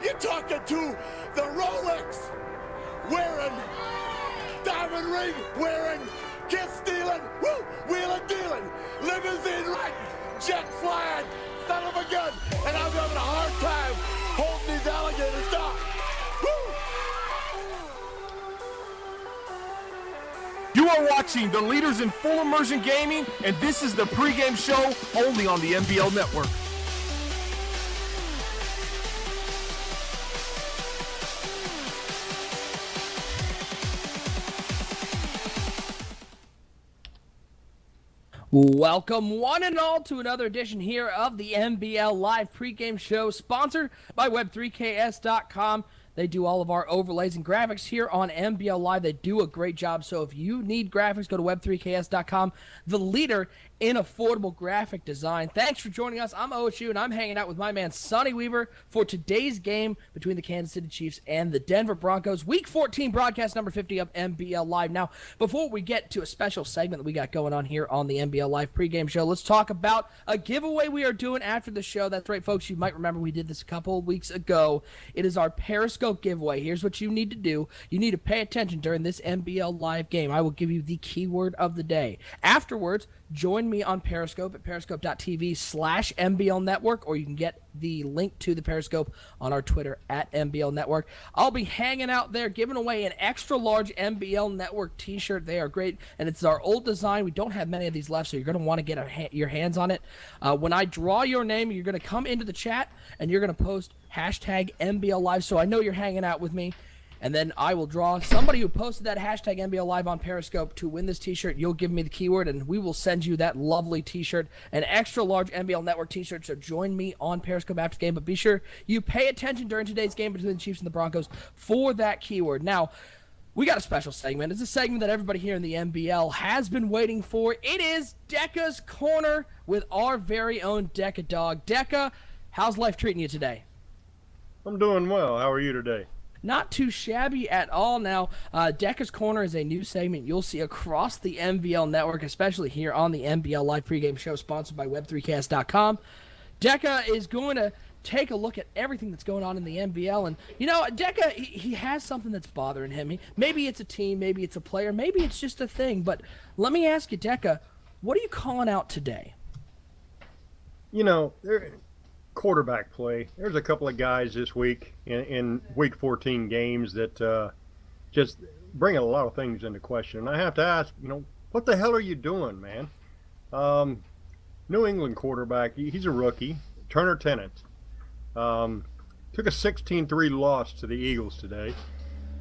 You're talking to the Rolex wearing, diamond ring wearing, kiss stealing, woo, wheeling dealing, limousine riding, jet flying, son of a gun, and I'm having a hard time holding these alligators down. You are watching the leaders in full immersion gaming, and this is the pregame show only on the NBL Network. Welcome one and all to another edition here of the NBL Live pregame show, sponsored by Web3KS.com. They do all of our overlays and graphics here on NBL Live. They do a great job. So if you need graphics, go to Web3KS.com, the leader in affordable graphic design. Thanks for joining us. I'm OSU, and I'm hanging out with my man Sonny Weaver for today's game between the Kansas City Chiefs and the Denver Broncos. Week 14 broadcast number 50 of NBL Live. Now, before we get to a special segment that we got going on here on the NBL Live pregame show, let's talk about a giveaway we are doing after the show. That's right, folks. You might remember we did this a couple of weeks ago. It is our Periscope giveaway. Here's what you need to do. You need to pay attention during this NBL Live game. I will give you the keyword of the day. Afterwards, join me on Periscope at periscope.tv/NBL Network, or you can get the link to the Periscope on our Twitter at NBL Network. I'll be hanging out there giving away an extra large NBL Network t-shirt. They are great, and it's our old design. We don't have many of these left, so you're going to want to get your hands on it. When I draw your name, you're going to come into the chat, and you're going to post hashtag NBL Live, so I know you're hanging out with me. And then I will draw somebody who posted that hashtag NBL Live on Periscope to win this t-shirt. You'll give me the keyword, and we will send you that lovely t-shirt, an extra large NBL Network t-shirt. So join me on Periscope after the game. But be sure you pay attention during today's game between the Chiefs and the Broncos for that keyword. Now, we got a special segment. It's a segment that everybody here in the NBL has been waiting for. It is Decca's Corner with our very own Decca Dog. Decca, how's life treating you today? I'm doing well. How are you today? Not too shabby at all. Now, Decca's Corner is a new segment you'll see across the NBL Network, especially here on the NBL Live pregame show, sponsored by Web3Cast.com. Decca is going to take a look at everything that's going on in the NBL. And, you know, Decca, he has something that's bothering him. Maybe it's a team, maybe it's a player, maybe it's just a thing. But let me ask you, Decca, what are you calling out today? You know, quarterback play. There's a couple of guys this week in Week 14 games that just bring a lot of things into question. And I have to ask, you know, what the hell are you doing, man? New England quarterback, he's a rookie, Turner Tennant. Took a 16-3 loss to the Eagles today.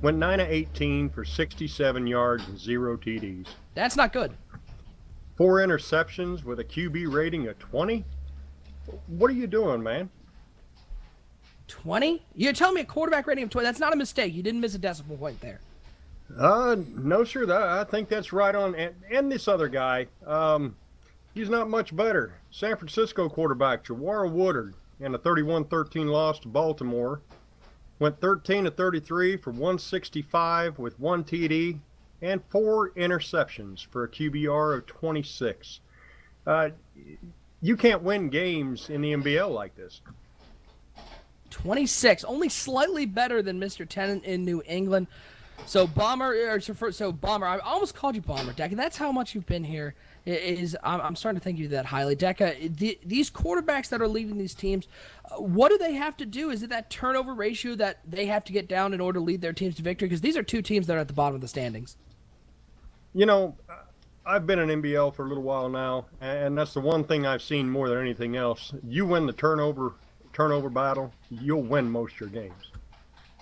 Went 9 of 18 for 67 yards and 0 TDs. That's not good. 4 interceptions with a QB rating of 20. What are you doing, man? 20? You're telling me a quarterback rating of 20? That's not a mistake. You didn't miss a decimal point there. No, sir. I think that's right on. And this other guy, he's not much better. San Francisco quarterback, Jawara Woodard, in a 31-13 loss to Baltimore. Went 13 of 33 for 165 with 1 TD and 4 interceptions for a QBR of 26. You can't win games in the NBL like this. 26, only slightly better than Mr. Tennant in New England. So Bomber, I almost called you Bomber, Decca. That's how much you've been here. I'm starting to think of you that highly, Decca. These quarterbacks that are leading these teams, what do they have to do? Is it that turnover ratio that they have to get down in order to lead their teams to victory? Because these are two teams that are at the bottom of the standings. You know, I've been in NBL for a little while now, and that's the one thing I've seen more than anything else. You win the turnover battle, you'll win most of your games.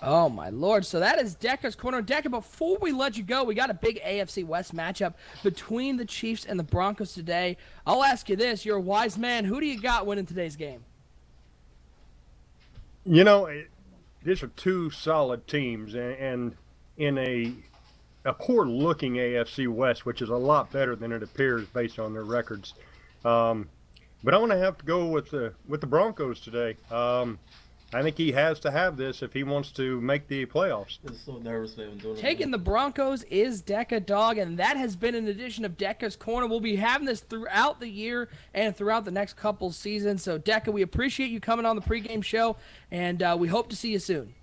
Oh, my Lord. So that is Decca's Corner. Decca, before we let you go, we got a big AFC West matchup between the Chiefs and the Broncos today. I'll ask you this. You're a wise man. Who do you got winning today's game? You know, these are two solid teams, and in a poor-looking AFC West, which is a lot better than it appears based on their records. But I'm going to have to go with the Broncos today. I think he has to have this if he wants to make the playoffs. I'm so nervous for him doing it. Taking the Broncos is Deca Dog, and that has been an edition of Deca's Corner. We'll be having this throughout the year and throughout the next couple seasons. So, Deca, we appreciate you coming on the pregame show, and we hope to see you soon.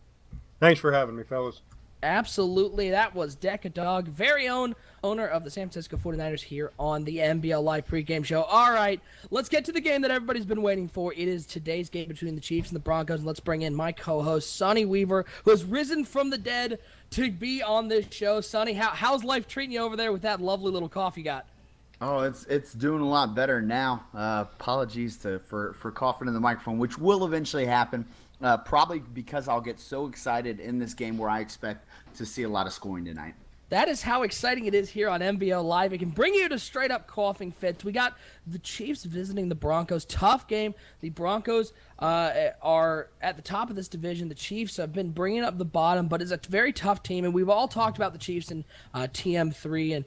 Thanks for having me, fellas. Absolutely. That was Deca Dog, very own owner of the San Francisco 49ers here on the NBL Live pregame show. All right, let's get to the game that everybody's been waiting for. It is today's game between the Chiefs and the Broncos. And let's bring in my co-host, Sonny Weaver, who has risen from the dead to be on this show. Sonny, how's life treating you over there with that lovely little cough you got? Oh, it's doing a lot better now. Apologies for coughing in the microphone, which will eventually happen. Probably because I'll get so excited in this game where I expect to see a lot of scoring tonight. That is how exciting it is here on NBL Live. It can bring you to straight-up coughing fits. We got the Chiefs visiting the Broncos. Tough game. The Broncos are at the top of this division. The Chiefs have been bringing up the bottom, but it's a very tough team, and we've all talked about the Chiefs in TM3 and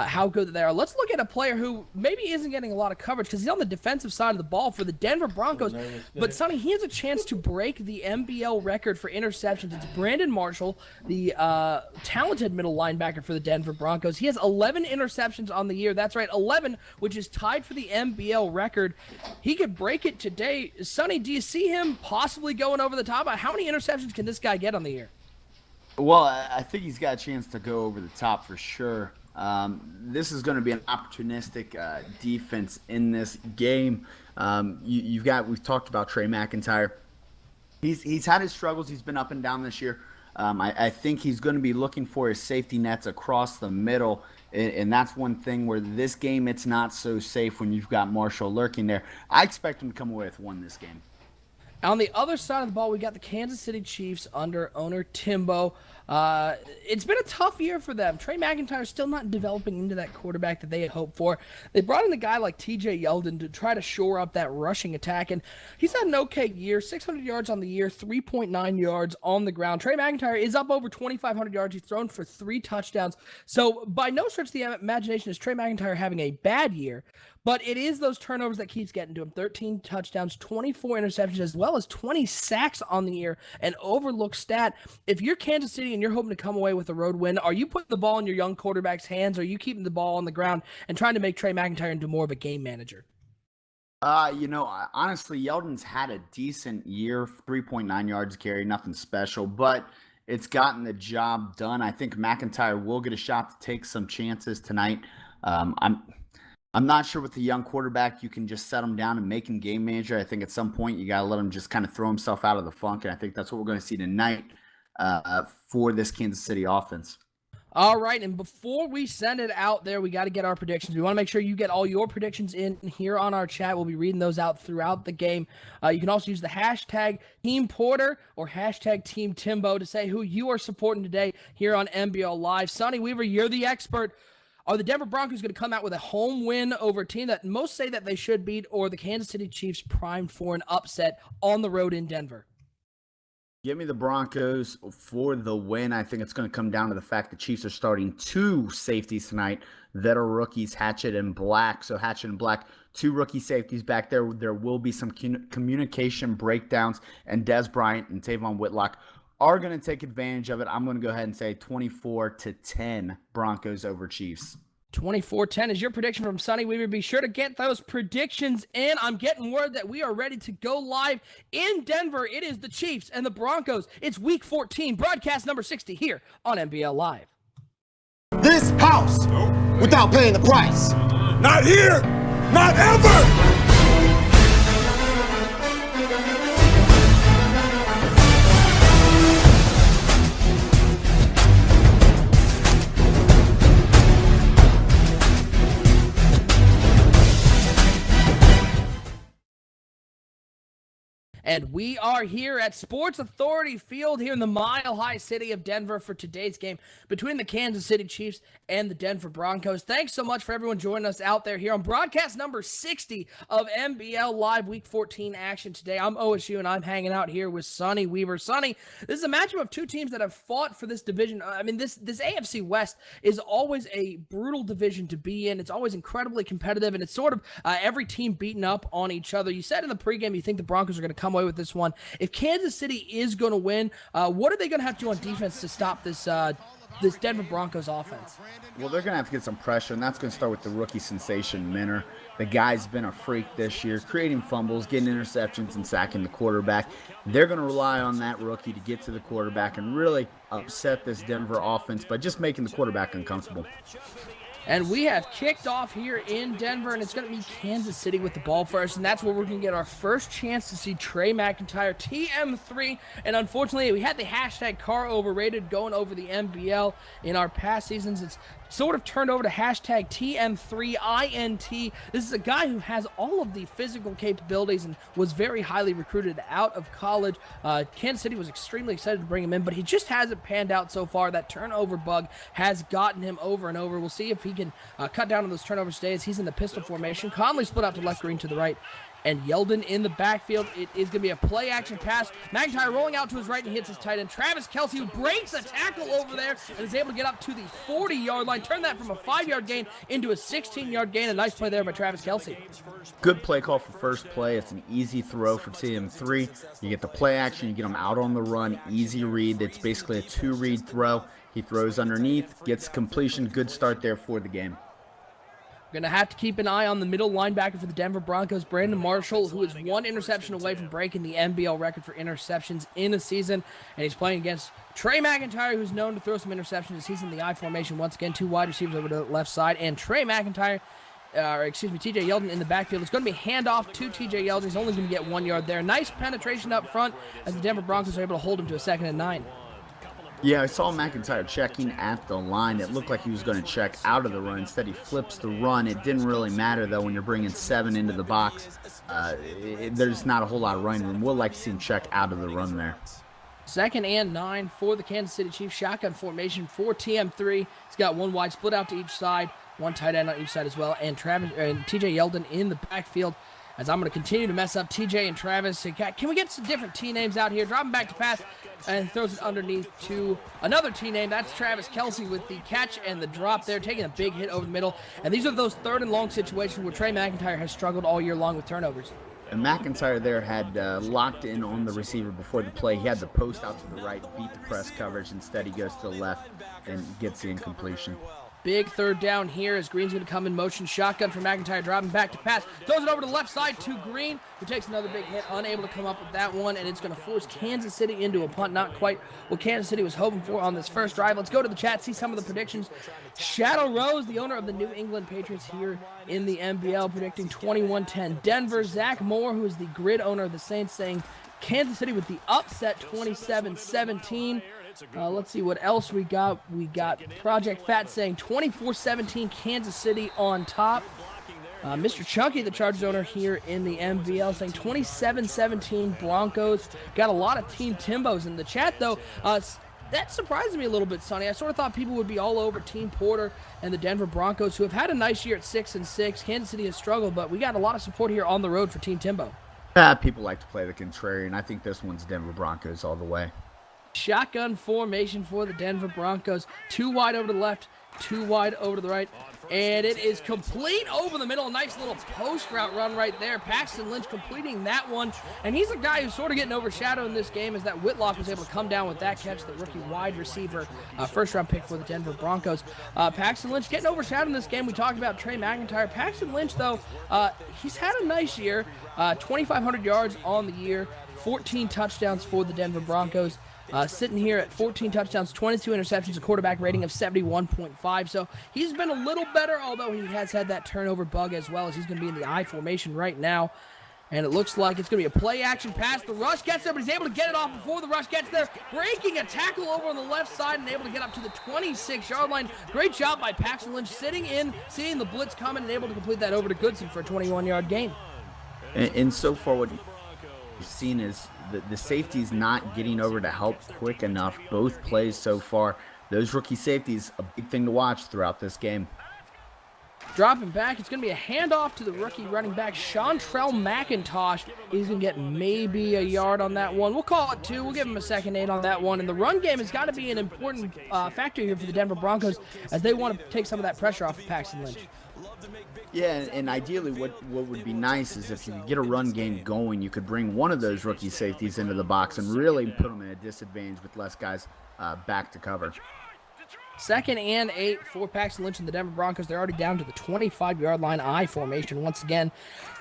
how good they are. Let's look at a player who maybe isn't getting a lot of coverage because he's on the defensive side of the ball for the Denver Broncos. But, Sonny, he has a chance to break the NBL record for interceptions. It's Brandon Marshall, the talented middle linebacker for the Denver Broncos. He has 11 interceptions on the year. That's right, 11, which is tied for the NBL record. He could break it today. Sonny, do you see him possibly going over the top? How many interceptions can this guy get on the year? Well, I think he's got a chance to go over the top for sure. This is going to be an opportunistic defense in this game. We've talked about Trey McIntyre. He's had his struggles. He's been up and down this year. I think he's going to be looking for his safety nets across the middle, and that's one thing where this game it's not so safe when you've got Marshall lurking there. I expect him to come away with one this game. On the other side of the ball, we got the Kansas City Chiefs under owner Timbo. It's been a tough year for them. Trey McIntyre is still not developing into that quarterback that they had hoped for. They brought in a guy like TJ Yeldon to try to shore up that rushing attack, and he's had an okay year, 600 yards on the year, 3.9 yards on the ground. Trey McIntyre is up over 2,500 yards. He's thrown for 3 touchdowns. So by no stretch of the imagination is Trey McIntyre having a bad year, but it is those turnovers that keeps getting to him. 13 touchdowns, 24 interceptions, as well as 20 sacks on the year, an overlooked stat. If you're Kansas City and you're hoping to come away with a road win, are you putting the ball in your young quarterback's hands, or are you keeping the ball on the ground and trying to make Trey McIntyre into more of a game manager? Honestly, Yeldon's had a decent year, 3.9 yards a carry, nothing special, but it's gotten the job done. I think McIntyre will get a shot to take some chances tonight. I'm not sure with the young quarterback you can just set him down and make him game manager. I think at some point you got to let him just kind of throw himself out of the funk, and I think that's what we're going to see tonight for this Kansas City offense. All right, and before we send it out there, we got to get our predictions. We want to make sure you get all your predictions in here on our chat. We'll be reading those out throughout the game. You can also use the hashtag Team Porter or hashtag Team Timbo to say who you are supporting today here on NBL Live. Sonny Weaver, you're the expert. Are the Denver Broncos going to come out with a home win over a team that most say that they should beat, or the Kansas City Chiefs primed for an upset on the road in Denver? Give me the Broncos for the win. I think it's going to come down to the fact the Chiefs are starting 2 safeties tonight that are rookies, Hatchett and Black. So Hatchett and Black, 2 rookie safeties back there. There will be some communication breakdowns, and Des Bryant and Tavon Whitlock are going to take advantage of it. I'm going to go ahead and say 24-10 Broncos over Chiefs. 24-10 is your prediction from Sonny Weaver. Be sure to get those predictions in. I'm getting word that we are ready to go live in Denver. It is the Chiefs and the Broncos. It's Week 14, broadcast number 60 here on NBL Live. This house without paying the price. Not here! Not ever! And we are here at Sports Authority Field here in the mile-high city of Denver for today's game between the Kansas City Chiefs and the Denver Broncos. Thanks so much for everyone joining us out there here on broadcast number 60 of NBL Live Week 14 action today. I'm OSU, and I'm hanging out here with Sonny Weaver. Sonny, this is a matchup of 2 teams that have fought for this division. I mean, this AFC West is always a brutal division to be in. It's always incredibly competitive, and it's sort of every team beating up on each other. You said in the pregame you think the Broncos are going to come away with this one. If Kansas City is going to win, what are they going to have to do on defense to stop this this Denver Broncos offense? Well, they're going to have to get some pressure, and that's going to start with the rookie sensation, Minner. The guy's been a freak this year, creating fumbles, getting interceptions, and sacking the quarterback. They're going to rely on that rookie to get to the quarterback and really upset this Denver offense by just making the quarterback uncomfortable. And we have kicked off here in Denver, and it's going to be Kansas City with the ball first, and that's where we're going to get our first chance to see Trey McIntyre, TM3. And unfortunately, we had the hashtag car overrated going over the NBL in our past seasons. It's sort of turned over to hashtag TM3INT. This is a guy who has all of the physical capabilities and was very highly recruited out of college. Kansas City was extremely excited to bring him in, but he just hasn't panned out so far. That turnover bug has gotten him over and over. We'll see if he can cut down on those turnovers today as he's in the pistol formation. Conley split out to left, Green to the right, and Yeldon in the backfield. It is going to be a play-action pass. McIntyre rolling out to his right and hits his tight end. Travis Kelce, who breaks a tackle over there and is able to get up to the 40-yard line. Turn that from a 5-yard gain into a 16-yard gain. A nice play there by Travis Kelce. Good play call for first play. It's an easy throw for TM3. You get the play action. You get him out on the run. Easy read. It's basically a 2-read throw. He throws underneath, gets completion. Good start there for the game. Going to have to keep an eye on the middle linebacker for the Denver Broncos, Brandon Marshall, who is 1 interception away from breaking the NBL record for interceptions in a season. And he's playing against Trey McIntyre, who's known to throw some interceptions as he's in the I formation. Once again, 2 wide receivers over to the left side. And Trey McIntyre, TJ Yeldon in the backfield. It's going to be handoff to TJ Yeldon. He's only going to get 1 yard there. Nice penetration up front as the Denver Broncos are able to hold him to a 2nd and 9. Yeah, I saw McIntyre checking at the line. It looked like he was going to check out of the run. Instead, he flips the run. It didn't really matter, though, when you're bringing 7 into the box. There's not a whole lot of running room. We'll like to see him check out of the run there. 2nd and 9 for the Kansas City Chiefs. Shotgun formation for TM3. He's got 1 wide split out to each side, 1 tight end on each side as well, and TJ Yeldon in the backfield. As I'm going to continue to mess up TJ and Travis. Can we get some different T names out here? Drop him back to pass and throws it underneath to another T name. That's Travis Kelce with the catch and the drop there, taking a big hit over the middle. And these are those 3rd and long situations where Trey McIntyre has struggled all year long with turnovers. And McIntyre there had locked in on the receiver before the play. He had the post out to the right, beat the press coverage. Instead, he goes to the left and gets the incompletion. Big 3rd down here as Green's going to come in motion. Shotgun for McIntyre, dropping back to pass. Throws it over to the left side to Green, who takes another big hit, unable to come up with that one, and it's going to force Kansas City into a punt. Not quite what Kansas City was hoping for on this first drive. Let's go to the chat, see some of the predictions. Shadow Rose, the owner of the New England Patriots here in the NBL, predicting 21-10 Denver. Zach Moore, who is the grid owner of the Saints, saying Kansas City with the upset 27-17. Let's see what else we got. We got Project Fat saying 24-17 Kansas City on top. Mr. Chunky, the Chargers owner here in the NBL, saying 27-17 Broncos. Got a lot of Team Timbos in the chat, though. That surprised me a little bit, Sonny. I sort of thought people would be all over Team Porter and the Denver Broncos, who have had a nice year at 6-6. Kansas City has struggled, but we got a lot of support here on the road for Team Timbo. People like to play the contrarian. I think this one's Denver Broncos all the way. Shotgun formation for the Denver Broncos. 2 wide over to the left, 2 wide over to the right. And it is complete over the middle. Nice little post route run right there. Paxton Lynch completing that one. And he's a guy who's sort of getting overshadowed in this game as that Whitlock was able to come down with that catch, the rookie wide receiver, first-round pick for the Denver Broncos. Paxton Lynch getting overshadowed in this game. We talked about Trey McIntyre. Paxton Lynch, though, he's had a nice year. 2,500 yards on the year, 14 touchdowns for the Denver Broncos. Sitting here at 14 touchdowns, 22 interceptions, a quarterback rating of 71.5. So he's been a little better, although he has had that turnover bug as well, as he's going to be in the I formation right now. And it looks like it's going to be a play-action pass. The rush gets there, but he's able to get it off before the rush gets there. Breaking a tackle over on the left side and able to get up to the 26-yard line. Great job by Paxton Lynch sitting in, seeing the blitz coming, and able to complete that over to Goodson for a 21-yard gain. And so far what you've seen is the safety's not getting over to help quick enough. Both plays so far. Those rookie safeties, a big thing to watch throughout this game. Dropping back, it's going to be a handoff to the rookie running back, Chantrell McIntosh. He's going to get maybe a yard on that one. We'll call it 2. We'll give him a second 8 on that one. And the run game has got to be an important factor here for the Denver Broncos as they want to take some of that pressure off of Paxton Lynch. Yeah, and ideally what would be nice is if you could get a run game going, you could bring one of those rookie safeties into the box and really put them in a disadvantage with less guys back to cover. 2nd and 8 for Paxton Lynch and the Denver Broncos. They're already down to the 25-yard line, I formation once again.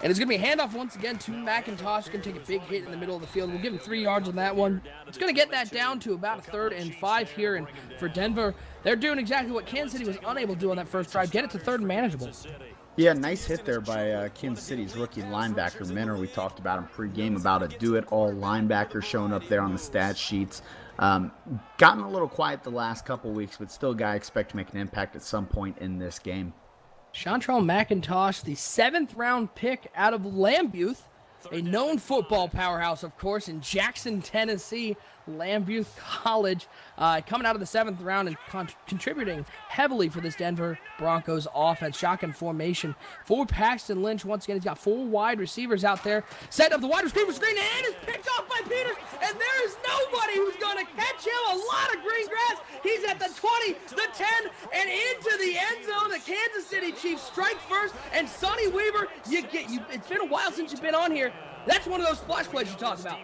And it's going to be a handoff once again to McIntosh. He's going to take a big hit in the middle of the field. We'll give him 3 yards on that one. It's going to get that down to about a 3rd and 5 here. And for Denver, they're doing exactly what Kansas City was unable to do on that first drive. Get it to 3rd and manageable. Yeah, nice hit there by Kansas City's rookie linebacker, Minner. We talked about him pregame, about a do-it-all linebacker showing up there on the stat sheets. Gotten a little quiet the last couple weeks, but still a guy I expect to make an impact at some point in this game. Chantrell McIntosh, the 7th-round pick out of Lambuth, a known football powerhouse, of course, in Jackson, Tennessee. Lambuth College, coming out of the 7th round and contributing heavily for this Denver Broncos offense. Shotgun formation for Paxton Lynch. Once again, he's got 4 wide receivers out there. Set up the wide receiver screen, and is picked off by Peters, and there is nobody who's going to catch him. A lot of green grass. He's at the 20, the 10, and into the end zone. The Kansas City Chiefs strike first, and Sonny Weaver, it's been a while since you've been on here. That's one of those splash plays you talk about.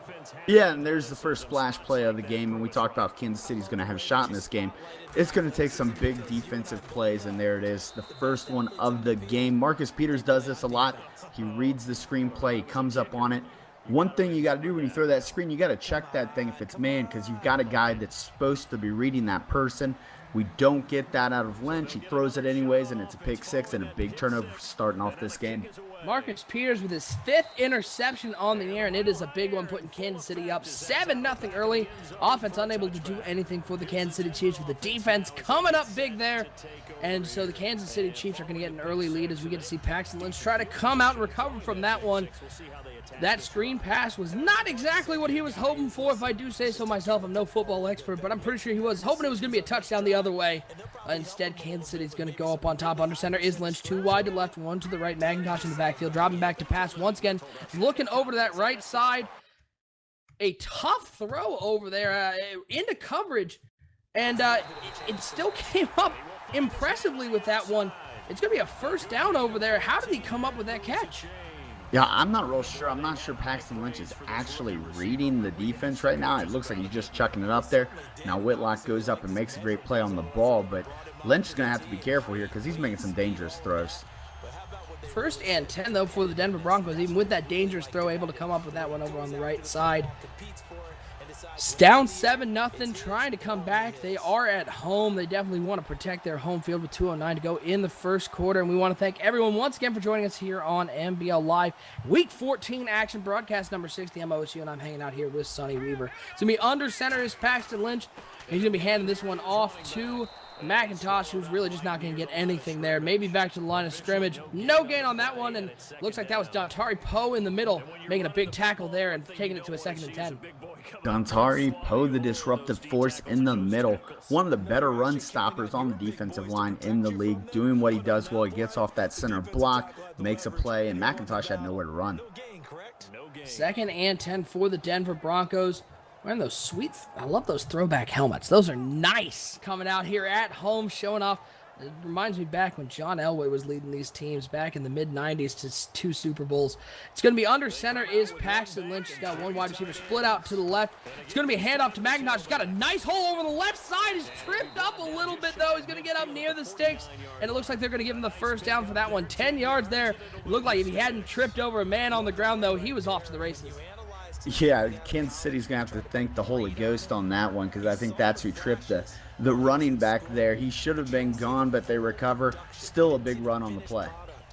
Yeah, and there's the first splash play of the game, and we talked about if Kansas City's going to have a shot in this game. It's going to take some big defensive plays, and there it is, the first one of the game. Marcus Peters does this a lot. He reads the screenplay, he comes up on it. One thing you got to do when you throw that screen, you got to check that thing if it's man, because you've got a guy that's supposed to be reading that person. We don't get that out of Lynch. He throws it anyways, and it's a pick 6 and a big turnover starting off this game. Marcus Peters with his 5th interception on the air, and it is a big one, putting Kansas City up 7-0 early. Offense unable to do anything for the Kansas City Chiefs, with the defense coming up big there. And so the Kansas City Chiefs are going to get an early lead as we get to see Paxton Lynch try to come out and recover from that one. That screen pass was not exactly what he was hoping for, if I do say so myself. I'm no football expert, but I'm pretty sure he was hoping it was going to be a touchdown the other way. Instead, Kansas City's going to go up on top. Under center is Lynch. 2 wide to left, 1 to the right. McIntosh in the backfield, dropping back to pass once again. Looking over to that right side. A tough throw over there into coverage. And it still came up impressively with that one. It's going to be a first down over there. How did he come up with that catch? Yeah, I'm not real sure. I'm not sure Paxton Lynch is actually reading the defense right now. It looks like he's just chucking it up there. Now Whitlock goes up and makes a great play on the ball, but Lynch is going to have to be careful here because he's making some dangerous throws. 1st and 10, though, for the Denver Broncos. Even with that dangerous throw, able to come up with that one over on the right side. It's down 7-0, trying to come back. They are at home. They definitely want to protect their home field with 2:09 to go in the first quarter. And we want to thank everyone once again for joining us here on NBL Live. Week 14 action, broadcast number 60, MOSU, and I'm hanging out here with Sonny Weaver. It's going to be under center is Paxton Lynch. He's going to be handing this one off to McIntosh, who's really just not going to get anything there. Maybe back to the line of scrimmage. No gain on that one, and looks like that was Dontari Poe in the middle, making a big tackle there and taking it to a 2nd and 10. Dontari Poe, the disruptive force in the middle. One of the better run stoppers on the defensive line in the league, doing what he does well. He gets off that center block, makes a play, and McIntosh had nowhere to run. 2nd and 10 for the Denver Broncos. Wearing those sweet, I love those throwback helmets. Those are nice coming out here at home, showing off. It reminds me back when John Elway was leading these teams back in the mid-90s to 2 Super Bowls. It's going to be under center is Paxton Lynch. He's got 1 wide receiver split out to the left. It's going to be a handoff to McIntosh. He's got a nice hole over the left side. He's tripped up a little bit, though. He's going to get up near the sticks, and it looks like they're going to give him the first down for that one. 10 yards there. It looked like if he hadn't tripped over a man on the ground, though, he was off to the races. Yeah, Kansas City's going to have to thank the Holy Ghost on that one, because I think that's who tripped the running back there. He should have been gone, but they recover. Still a big run on the play.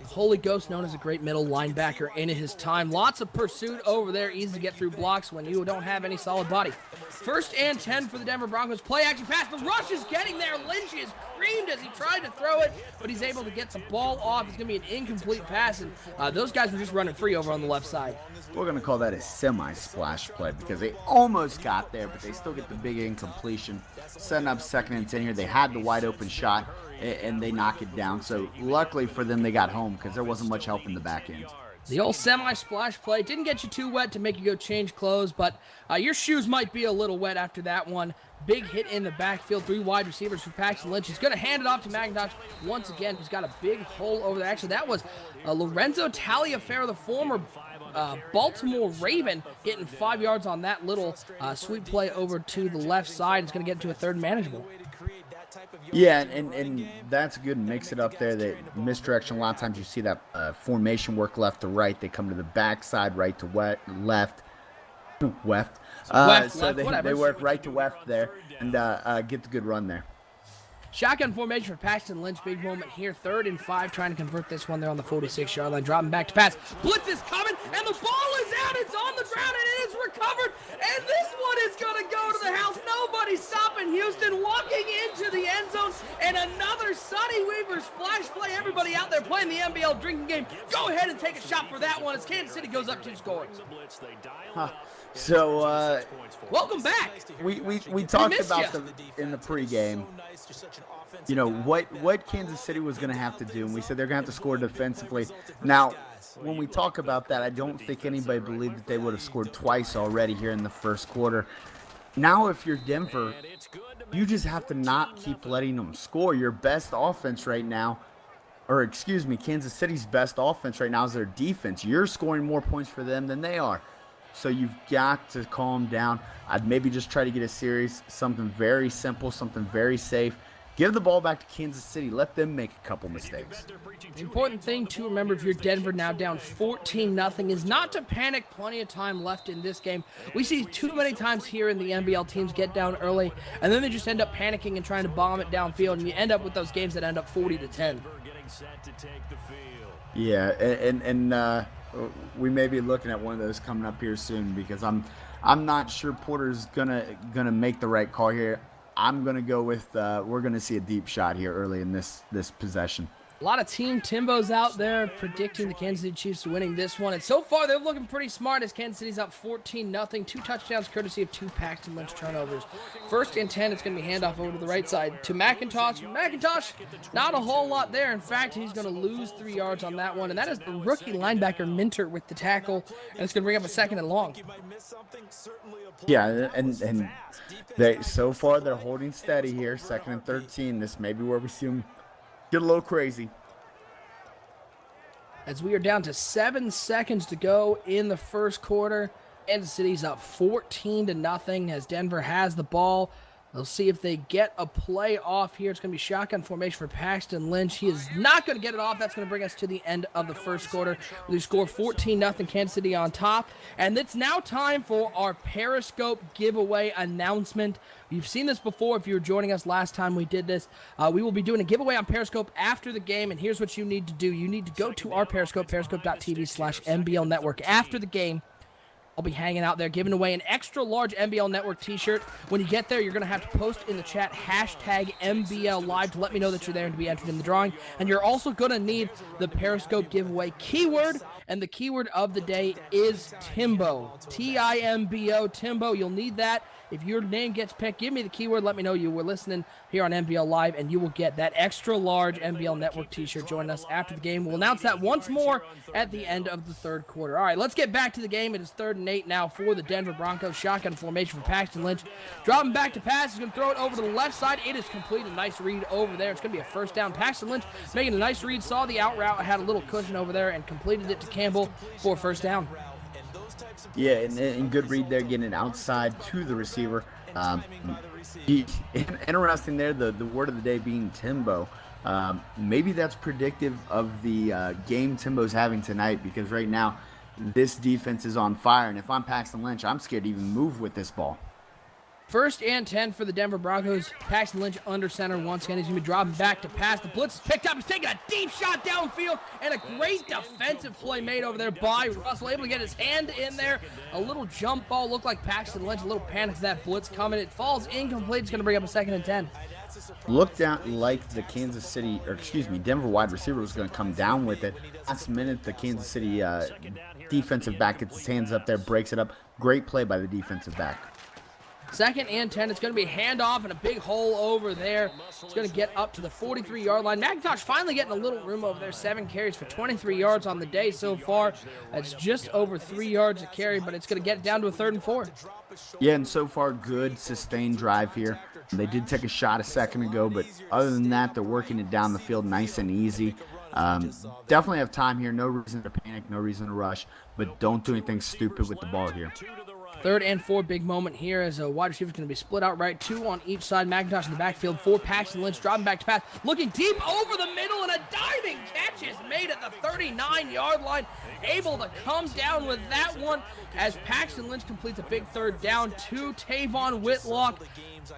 Holy Ghost, known as a great middle linebacker in his time. Lots of pursuit over there. Easy to get through blocks when you don't have any solid body. 1st and 10 for the Denver Broncos. Play action pass. The rush is getting there. Lynch is screamed as he tried to throw it, but he's able to get the ball off. It's going to be an incomplete pass, and those guys were just running free over on the left side. We're going to call that a semi-splash play because they almost got there, but they still get the big incompletion. Setting up 2nd and 10 here. They had the wide open shot, and they knock it down. So luckily for them, they got home because there wasn't much help in the back end. The old semi-splash play didn't get you too wet to make you go change clothes, but your shoes might be a little wet after that one. Big hit in the backfield, 3 wide receivers for Paxton Lynch. He's going to hand it off to McIntosh once again. He's got a big hole over there. Actually, that was Lorenzo Taliaferro, the former Baltimore Raven, getting 5 yards on that little sweep play over to the left side. It's going to get to a third and manageable. Yeah, and that's a good mix it up there. The misdirection, a lot of times you see that formation work left to right. They come to the backside, right to left. So they work right to left there and get the good run there. Shotgun formation for Paxton Lynch. Big moment here. 3rd and 5, trying to convert this one there on the 46-yard line. Dropping back to pass. Blitz is coming, and the ball is out. It's on the ground, and it is recovered. And this one is going to go to the house. Nobody's stopping Houston. Walking into the end zone, and another Sonny Weaver splash play. Everybody out there playing the NBL drinking game, go ahead and take a shot for that one as Kansas City goes up 2 scores. So, welcome back. We talked about in the pregame, you know, what Kansas City was going to have to do, and we said they're going to have to score defensively. Now, when we talk about that, I don't think anybody believed that they would have scored twice already here in the first quarter. Now, if you're Denver, you just have to not keep letting them score. Your best offense right now, or excuse me, Kansas City's best offense right now is their defense. You're scoring more points for them than they are. So you've got to calm down. I'd maybe just try to get a series, something very simple, something very safe. Give the ball back to Kansas City. Let them make a couple mistakes. The important thing to remember if you're Denver now down 14-0 is not to panic. Plenty of time left in this game. We see too many times here in the NBL teams get down early, and then they just end up panicking and trying to bomb it downfield, and you end up with those games that end up 40-10. Yeah, and we may be looking at one of those coming up here soon because I'm not sure Porter's gonna make the right call here. I'm gonna go with we're gonna see a deep shot here early in this possession. A lot of Team Timbo's out there predicting the Kansas City Chiefs winning this one. And so far, they're looking pretty smart as Kansas City's up 14-0. 2 touchdowns courtesy of 2 Paxton Lynch turnovers. 1st and 10, it's going to be handoff over to the right side to McIntosh. McIntosh, not a whole lot there. In fact, he's going to lose 3 yards on that one. And that is the rookie linebacker Minter with the tackle. And it's going to bring up a 2nd and long. Yeah, and so far they're holding steady here. 2nd and 13. This may be where we see them get a little crazy. As we are down to 7 seconds to go in the first quarter, Kansas City's up 14-0 as Denver has the ball. They'll see if they get a play off here. It's going to be shotgun formation for Paxton Lynch. He is not going to get it off. That's going to bring us to the end of the first quarter. We score 14-0, Kansas City on top. And it's now time for our Periscope giveaway announcement. You've seen this before if you were joining us last time we did this. We will be doing a giveaway on Periscope after the game, and here's what you need to do. You need to go to our Periscope, periscope.tv/MBL Network after the game. I'll be hanging out there giving away an extra large NBL Network t-shirt. When you get there, you're going to have to post in the chat hashtag MBL Live to let me know that you're there and to be entered in the drawing. And you're also going to need the Periscope giveaway keyword. And the keyword of the day is Timbo. Timbo, Timbo. You'll need that. If your name gets picked, give me the keyword. Let me know you were listening here on NBL Live, and you will get that extra large NBL Network t-shirt. Join us after the game. We'll announce that once more at the end of the third quarter. All right, let's get back to the game. It is 3rd and 8 now for the Denver Broncos. Shotgun formation for Paxton Lynch. Dropping back to pass. He's going to throw it over to the left side. It is complete. A nice read over there. It's going to be a first down. Paxton Lynch making a nice read. Saw the out route. Had a little cushion over there and completed it to Campbell for a first down. Yeah, and good read there, getting it outside to the receiver. Interesting there, the word of the day being Timbo. Maybe that's predictive of the game Timbo's having tonight, because right now this defense is on fire. And if I'm Paxton Lynch, I'm scared to even move with this ball. 1st and 10 for the Denver Broncos. Paxton Lynch under center once again. He's going to be dropping back to pass. The blitz is picked up. He's taking a deep shot downfield, and a great defensive play made over there by Russell. Able to get his hand in there. A little jump ball. Looked like Paxton Lynch. A little panic to that blitz coming. It falls incomplete. It's going to bring up a 2nd and 10. Looked out like the Denver wide receiver was going to come down with it. Last minute, the Kansas City defensive back gets his hands up there, breaks it up. Great play by the defensive back. 2nd and 10. It's going to be handoff and a big hole over there. It's going to get up to the 43-yard line. McIntosh finally getting a little room over there. 7 carries for 23 yards on the day so far. It's just over 3 yards a carry, but it's going to get down to a 3rd and 4. Yeah, and so far, good sustained drive here. They did take a shot a second ago, but other than that, they're working it down the field nice and easy. Definitely have time here. No reason to panic, no reason to rush, but don't do anything stupid with the ball here. 3rd and 4, big moment here as a wide receiver is going to be split out right. 2 on each side. McIntosh in the backfield. 4 Paxton Lynch dropping back to pass. Looking deep over the middle, and a diving catch is made at the 39-yard line. Able to come down with that one as Paxton Lynch completes a big 3rd down to Tavon Whitlock,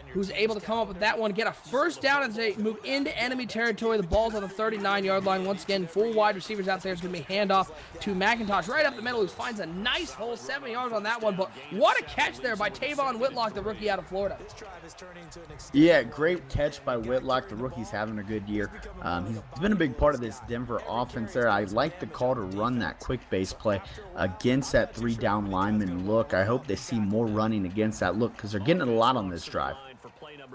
who's able to come up with that one, get a 1st down as they move into enemy territory. The ball's on the 39-yard line. Once again, 4 wide receivers out there. It's going to be handoff to McIntosh right up the middle, who finds a nice hole, 7 yards on that one. But what a catch there by Tavon Whitlock, the rookie out of Florida. Yeah, great catch by Whitlock. The rookie's having a good year. He's been a big part of this Denver offense there. I like the call to run that quick base play against that 3-down lineman look. I hope they see more running against that look because they're getting it a lot on this drive.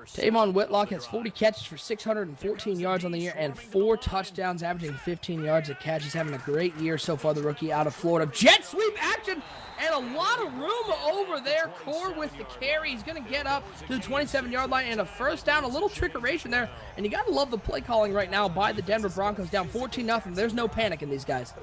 Tavon Whitlock has 40 catches for 614 yards on the year and 4 touchdowns, averaging 15 yards a catch. He's having a great year so far, the rookie out of Florida. Jet sweep action and a lot of room over there. Core with the carry. He's going to get up to the 27-yard line and a 1st down. A little trickeration there, and you got to love the play calling right now by the Denver Broncos, down 14-0. There's no panic in these guys.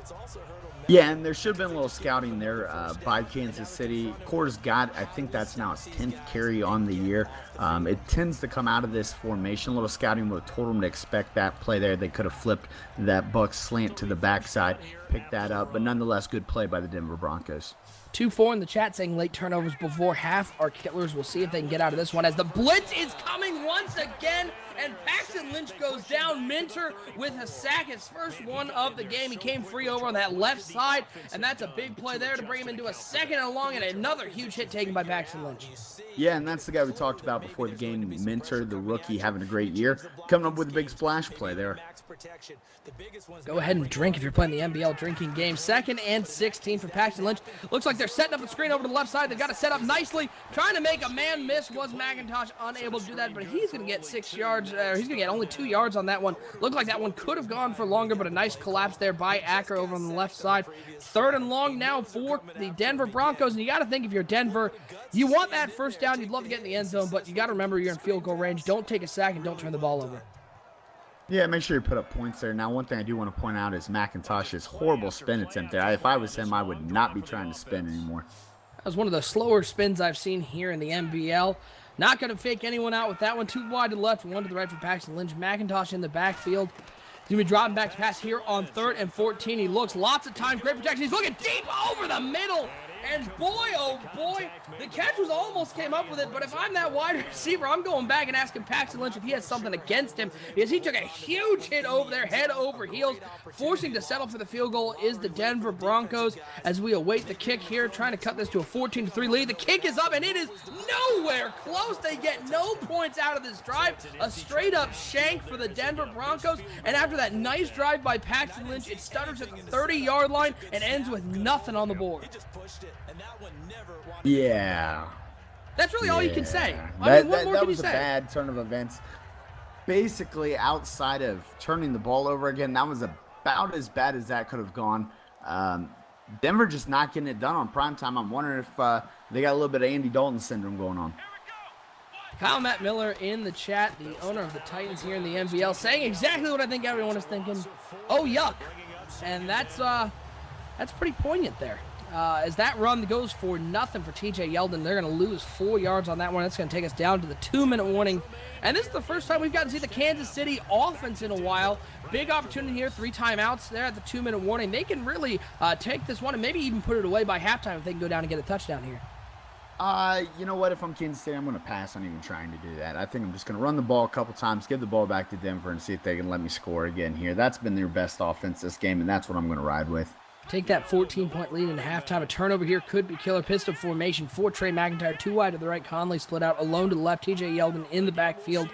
Yeah, and there should have been a little scouting there by Kansas City. Core's got, I think that's now his 10th carry on the year. It tends to come out of this formation. A little scouting would have told them to expect that play there. They could have flipped that buck slant to the backside, picked that up, but nonetheless, good play by the Denver Broncos. 2-4 in the chat saying late turnovers before half. Our killers will see if they can get out of this one as the blitz is coming once again. And Paxton Lynch goes down. Minter with a sack, his first one of the game. He came free over on that left side, and that's a big play there to bring him into a 2nd and long, and another huge hit taken by Paxton Lynch. Yeah, and that's the guy we talked about before the game, Minter, the rookie, having a great year, coming up with a big splash play there. Go ahead and drink if you're playing the NBL drinking game. 2nd and 16 for Paxton Lynch. Looks like they're setting up the screen over to the left side. They've got it set up nicely. Trying to make a man miss was McIntosh, unable to do that, but he's going to get 6 yards. He's going to get only 2 yards on that one. Looked like that one could have gone for longer, but a nice collapse there by Acker over on the left side. 3rd and long now for the Denver Broncos, and you got to think if you're Denver, you want that 1st down. You'd love to get in the end zone, but you got to remember you're in field goal range. Don't take a sack and don't turn the ball over. Yeah, make sure you put up points there. Now, one thing I do want to point out is McIntosh's horrible spin attempt there. If I was him, I would not be trying to spin anymore. That was one of the slower spins I've seen here in the NBL. Not going to fake anyone out with that one. 2 wide to the left, 1 to the right for Paxton Lynch. McIntosh in the backfield. He's going to be dropping back to pass here on 3rd and 14. He looks lots of time. Great protection. He's looking deep over the middle. And boy, oh boy, the catch was almost came up with it, but if I'm that wide receiver, I'm going back and asking Paxton Lynch if he has something against him, because he took a huge hit over there, head over heels. Forcing to settle for the field goal is the Denver Broncos as we await the kick here, trying to cut this to a 14-3 lead. The kick is up, and it is nowhere close. They get no points out of this drive. A straight-up shank for the Denver Broncos, and after that nice drive by Paxton Lynch, it stutters at the 30-yard line and ends with nothing on the board. Yeah. That's really all you can say. That was a bad turn of events. Basically, outside of turning the ball over again, that was about as bad as that could have gone. Denver just not getting it done on primetime. I'm wondering if they got a little bit of Andy Dalton syndrome going on. Kyle Matt Miller in the chat, the owner of the Titans here in the NBL, saying exactly what I think everyone is thinking. Oh, yuck. And that's pretty poignant there. As that run goes for nothing for TJ Yeldon, they're going to lose 4 yards on that one. That's going to take us down to the 2-minute warning. And this is the first time we've gotten to see the Kansas City offense in a while. Big opportunity here, 3 timeouts there at the 2-minute warning. They can really take this one and maybe even put it away by halftime if they can go down and get a touchdown here. You know what? If I'm Kansas City, I'm going to pass on even trying to do that. I think I'm just going to run the ball a couple times, give the ball back to Denver, and see if they can let me score again here. That's been their best offense this game, and that's what I'm going to ride with. Take that 14-point lead in halftime. A turnover here could be killer. Pistol formation for Trey McIntyre. 2 wide to the right. Conley split out alone to the left. TJ Yeldon in the backfield.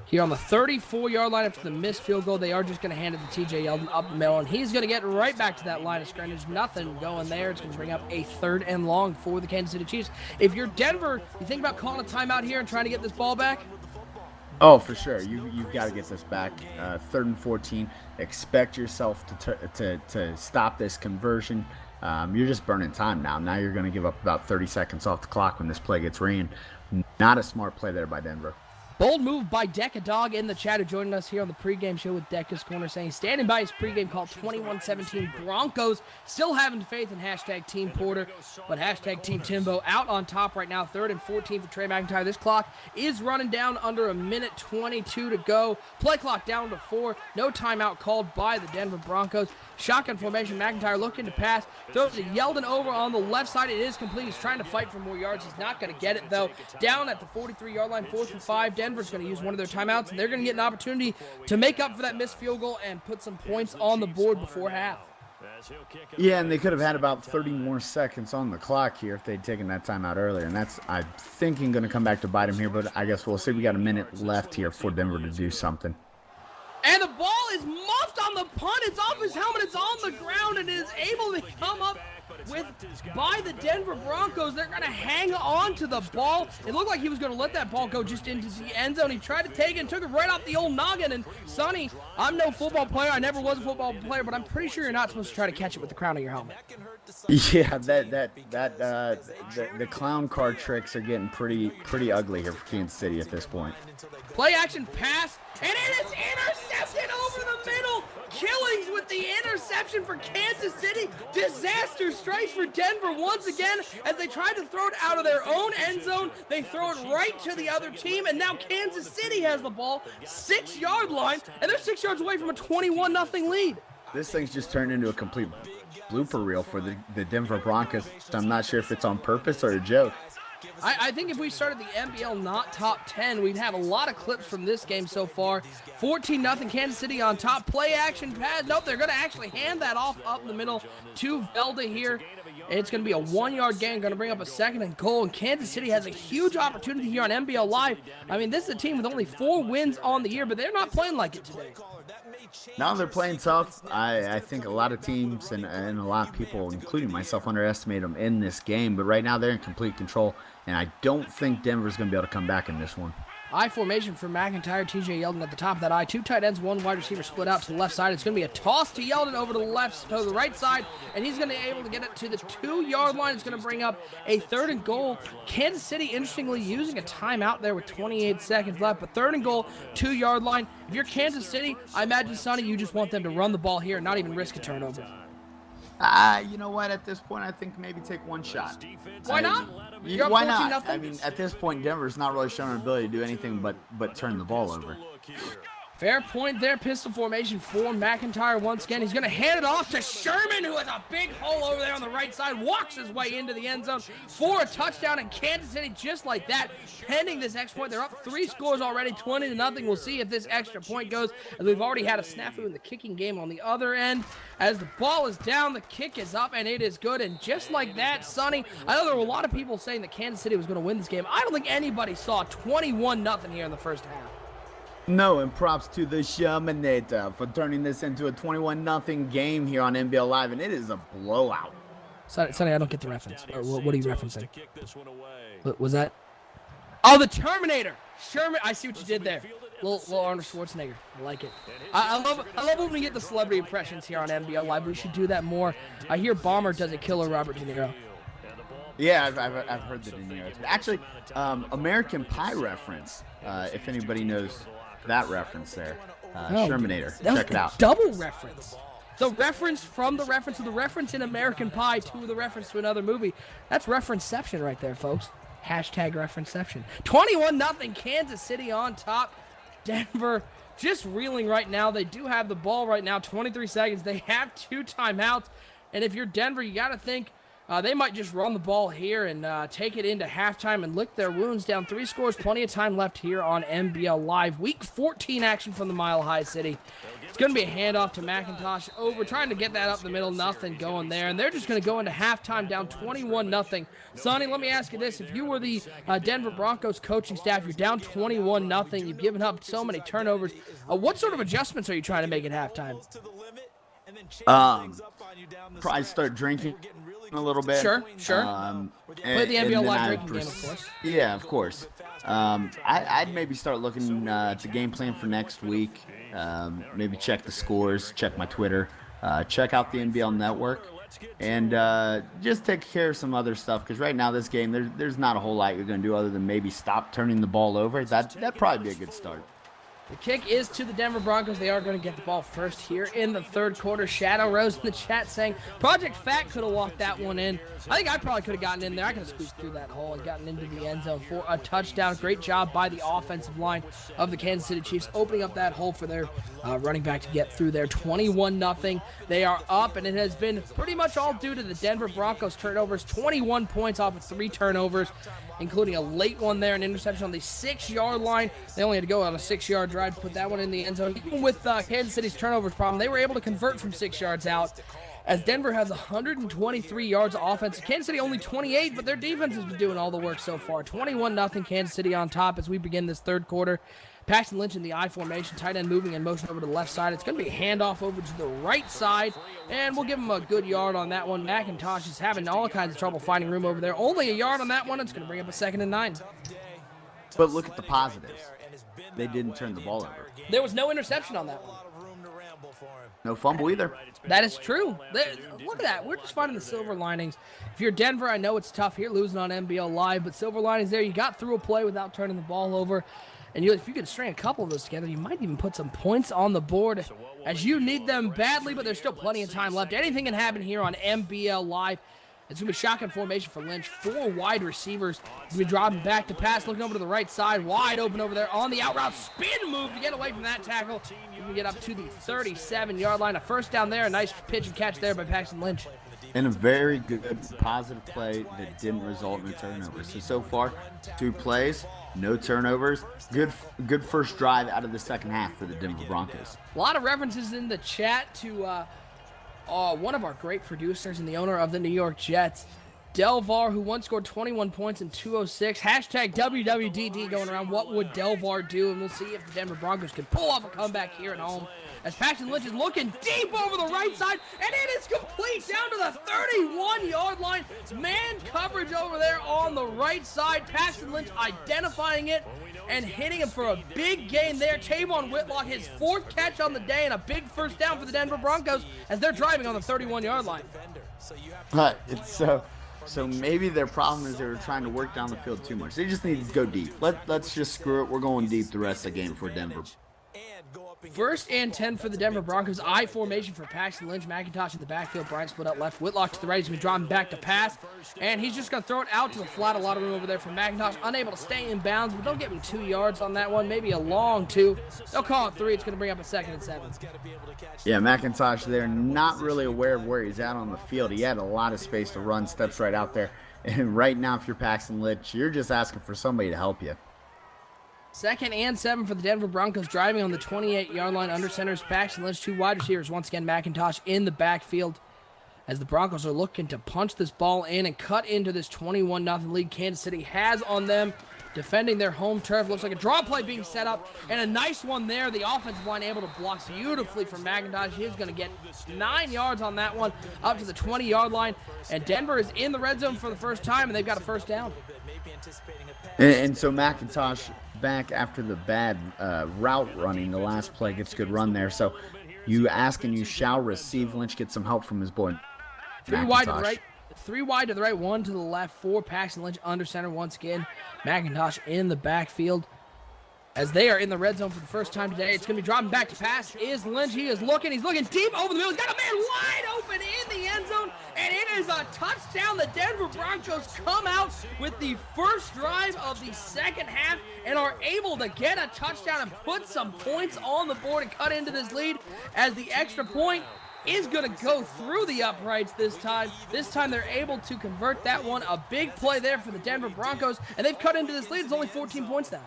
Here on the 34-yard line after the missed field goal, they are just going to hand it to TJ Yeldon up the middle, and he's going to get right back to that line of scrimmage. Nothing going there. It's going to bring up a 3rd and long for the Kansas City Chiefs. If you're Denver, you think about calling a timeout here and trying to get this ball back? Oh, for sure. You've got to get this back. 3rd and 14. Expect yourself to stop this conversion. You're just burning time now. Now you're going to give up about 30 seconds off the clock when this play gets ran. Not a smart play there by Denver. Bold move by Deca Dog in the chat, who joined us here on the pregame show with Deca's Corner, saying standing by his pregame call 21-17 Broncos. Still having faith in hashtag Team Porter, but hashtag Team Timbo out on top right now. 3rd and 14 for Trey McIntyre. This clock is running down under a minute 22 to go. Play clock down to 4. No timeout called by the Denver Broncos. Shotgun formation. McIntyre looking to pass. Throws to Yeldon over on the left side. It is complete. He's trying to fight for more yards. He's not going to get it, though. Down at the 43-yard line, 4th and 5. Denver's going to use one of their timeouts, and they're going to get an opportunity to make up for that missed field goal and put some points on the board before half. Yeah, and they could have had about 30 more seconds on the clock here if they'd taken that timeout earlier, and that's, I'm thinking, going to come back to bite them here, but I guess we'll see. We got a minute left here for Denver to do something. And the ball is muffed on the punt. It's off his helmet. It's on the ground and is able to come up with by the Denver Broncos. They're going to hang on to the ball. It looked like he was going to let that ball go just into the end zone. He tried to take it and took it right off the old noggin. And Sonny, I'm no football player. I never was a football player, but I'm pretty sure you're not supposed to try to catch it with the crown of your helmet. Yeah, the clown card tricks are getting pretty ugly here for Kansas City at this point. Play action pass, and it is intercepted over the middle. Killings with the interception for Kansas City. Disaster strikes for Denver once again as they try to throw it out of their own end zone. They throw it right to the other team, and now Kansas City has the ball, 6-yard line, and they're 6 yards away from a 21-0 lead. This thing's just turned into a complete blooper reel for the Denver Broncos. I'm not sure if it's on purpose or a joke. I think if we started the NBL not top 10, we'd have a lot of clips from this game so far. 14-0 Kansas City on top. Play action pass. Nope, they're going to actually hand that off up in the middle to Velda here. It's going to be a 1-yard gain, going to bring up a 2nd and goal, and Kansas City has a huge opportunity here on NBL Live. I mean, this is a team with only 4 wins on the year, but they're not playing like it today. No, they're playing tough. I think a lot of teams and a lot of people, including myself, underestimate them in this game, but right now they're in complete control, and I don't think Denver's going to be able to come back in this one. I formation for McIntyre, TJ Yeldon at the top of that I. 2 tight ends, 1 wide receiver split out to the left side. It's going to be a toss to Yeldon over to the right side, and he's going to be able to get it to the 2-yard line. It's going to bring up a 3rd and goal. Kansas City, interestingly, using a timeout there with 28 seconds left, but 3rd and goal, 2-yard line. If you're Kansas City, I imagine, Sonny, you just want them to run the ball here and not even risk a turnover. You know what? At this point, I think maybe take one shot. Why not? Why not? I mean, at this point, Denver's not really showing an ability to do anything but turn the ball over. Fair point there. Pistol formation for McIntyre once again. He's going to hand it off to Sherman, who has a big hole over there on the right side. Walks his way into the end zone for a touchdown in Kansas City just like that. Pending this extra point, they're up 3 scores already, 20-0. We'll see if this extra point goes, as we've already had a snafu in the kicking game on the other end. As the ball is down, the kick is up, and it is good. And just like that, Sonny, I know there were a lot of people saying that Kansas City was going to win this game. I don't think anybody saw 21-0 here in the first half. No, and props to the Shamaneta for turning this into a 21-0 game here on NBL Live, and it is a blowout. Sonny, I don't get the reference. What are you referencing? What was that? Oh, the Terminator. Sherman, I see what you did there. Little Arnold Schwarzenegger. I like it. I love when we get the celebrity impressions here on NBL Live. We should do that more. I hear Bomber does a killer Robert De Niro. Yeah, I've heard the De Niro. Actually, American Pie reference, if anybody knows that reference there. Shermanator. Check it out. Double reference. The reference from the reference to the reference in American Pie to the reference to another movie. That's referenceception right there, folks. Hashtag referenceception. 21-0 Kansas City on top. Denver just reeling right now. They do have the ball right now. 23 seconds. They have 2 timeouts. And if you're Denver, you got to think They might just run the ball here and take it into halftime and lick their wounds. Down 3 scores, plenty of time left here on NBL Live. Week 14 action from the Mile High City. It's going to be a handoff to McIntosh over, trying to get that up the middle, nothing going there. And they're just going to go into halftime down 21-0. Sonny, let me ask you this. If you were the Denver Broncos coaching staff, you're down 21-0. You've given up so many turnovers. What sort of adjustments are you trying to make at halftime? Probably start drinking a little bit. Sure. Play the NBL Live drinking game, of course. Yeah, of course. I'd maybe start looking to game plan for next week. Maybe check the scores, check my Twitter, check out the NBL Network, and just take care of some other stuff. Because right now, this game, there's not a whole lot you're going to do other than maybe stop turning the ball over. That'd probably be a good start. The kick is to the Denver Broncos. They are going to get the ball first here in the third quarter. Shadow Rose in the chat saying, Project Fat could have walked that one in. I think I probably could have gotten in there. I could have squeezed through that hole and gotten into the end zone for a touchdown. Great job by the offensive line of the Kansas City Chiefs, opening up that hole for their running back to get through there. 21-0. They are up, and it has been pretty much all due to the Denver Broncos turnovers. 21 points off of 3 turnovers, including a late one there, an interception on the 6-yard line. They only had to go on a 6-yard drive to put that one in the end zone. Even with Kansas City's turnovers problem, they were able to convert from 6 yards out, as Denver has 123 yards of offense. Kansas City only 28, but their defense has been doing all the work so far. 21-0 Kansas City on top as we begin this third quarter. Paxton Lynch in the I formation, tight end moving in motion over to the left side. It's going to be a handoff over to the right side, and we'll give him a good yard on that one. McIntosh is having all kinds of trouble finding room over there. Only a yard on that one. It's going to bring up a 2nd and 9. But look at the positives. They didn't turn the ball over. There was no interception on that one. No fumble either. That is true. Look at that. We're just finding the silver linings. If you're Denver, I know it's tough here losing on NBL Live, but silver linings there. You got through a play without turning the ball over. And if you could string a couple of those together, you might even put some points on the board, as you need them badly, but there's still plenty of time left. Anything can happen here on NBL Live. It's going to be shotgun formation for Lynch. 4 wide receivers. He's going to be dropping back to pass, looking over to the right side. Wide open over there on the out route. Spin move to get away from that tackle. You can get up to the 37-yard line. A first down there. A nice pitch and catch there by Paxton Lynch. And a very good, positive play that didn't result in a turnover. So far, 2 plays, no turnovers. Good first drive out of the second half for the Denver Broncos. A lot of references in the chat to one of our great producers and the owner of the New York Jets, Delvar, who once scored 21 points in 206. Hashtag WWDD going around. What would Delvar do? And we'll see if the Denver Broncos can pull off a comeback here at home, as Paxton Lynch is looking deep over the right side, and it is complete down to the 31-yard line. Man coverage over there on the right side. Paxton Lynch identifying it and hitting him for a big gain there. Tavon Whitlock, his 4th catch on the day, and a big first down for the Denver Broncos as they're driving on the 31-yard line. But it's so maybe their problem is they were trying to work down the field too much. They just need to go deep. Let's just screw it. We're going deep the rest of the game for Denver. 1st and 10 for the Denver Broncos. I formation for Paxton Lynch. McIntosh in the backfield. Bryant split out left. Whitlock to the right. He's going to be dropping back to pass. And he's just going to throw it out to the flat. A lot of room over there for McIntosh. Unable to stay in bounds, but they'll give him 2 yards on that one. Maybe a long 2. They'll call it 3. It's going to bring up a 2nd and 7. Yeah, McIntosh there, not really aware of where he's at on the field. He had a lot of space to run, steps right out there. And right now, if you're Paxton Lynch, you're just asking for somebody to help you. 2nd and 7 for the Denver Broncos, driving on the 28-yard line. Under center is Paxton Lynch. 2 wide receivers. Once again, McIntosh in the backfield, as the Broncos are looking to punch this ball in and cut into this 21-0 lead Kansas City has on them, defending their home turf. Looks like a draw play being set up, and a nice one there. The offensive line able to block beautifully from McIntosh. He's going to get 9 yards on that one, up to the 20-yard line. And Denver is in the red zone for the first time, and they've got a first down. And so McIntosh back after the bad route running. The last play gets a good run there. So you ask and you shall receive. Lynch gets some help from his boy. 3 wide to the right. 3 wide to the right, 1 to the left. 4 Paxton Lynch under center once again. McIntosh in the backfield as they are in the red zone for the first time today. It's going to be dropping back to pass is Lynch. He is looking. He's looking deep over the middle. He's got a man wide open in the end zone, and it is a touchdown. The Denver Broncos come out with the first drive of the second half and are able to get a touchdown and put some points on the board and cut into this lead, as the extra point is going to go through the uprights this time. This time they're able to convert that one. A big play there for the Denver Broncos, and they've cut into this lead. It's only 14 points now.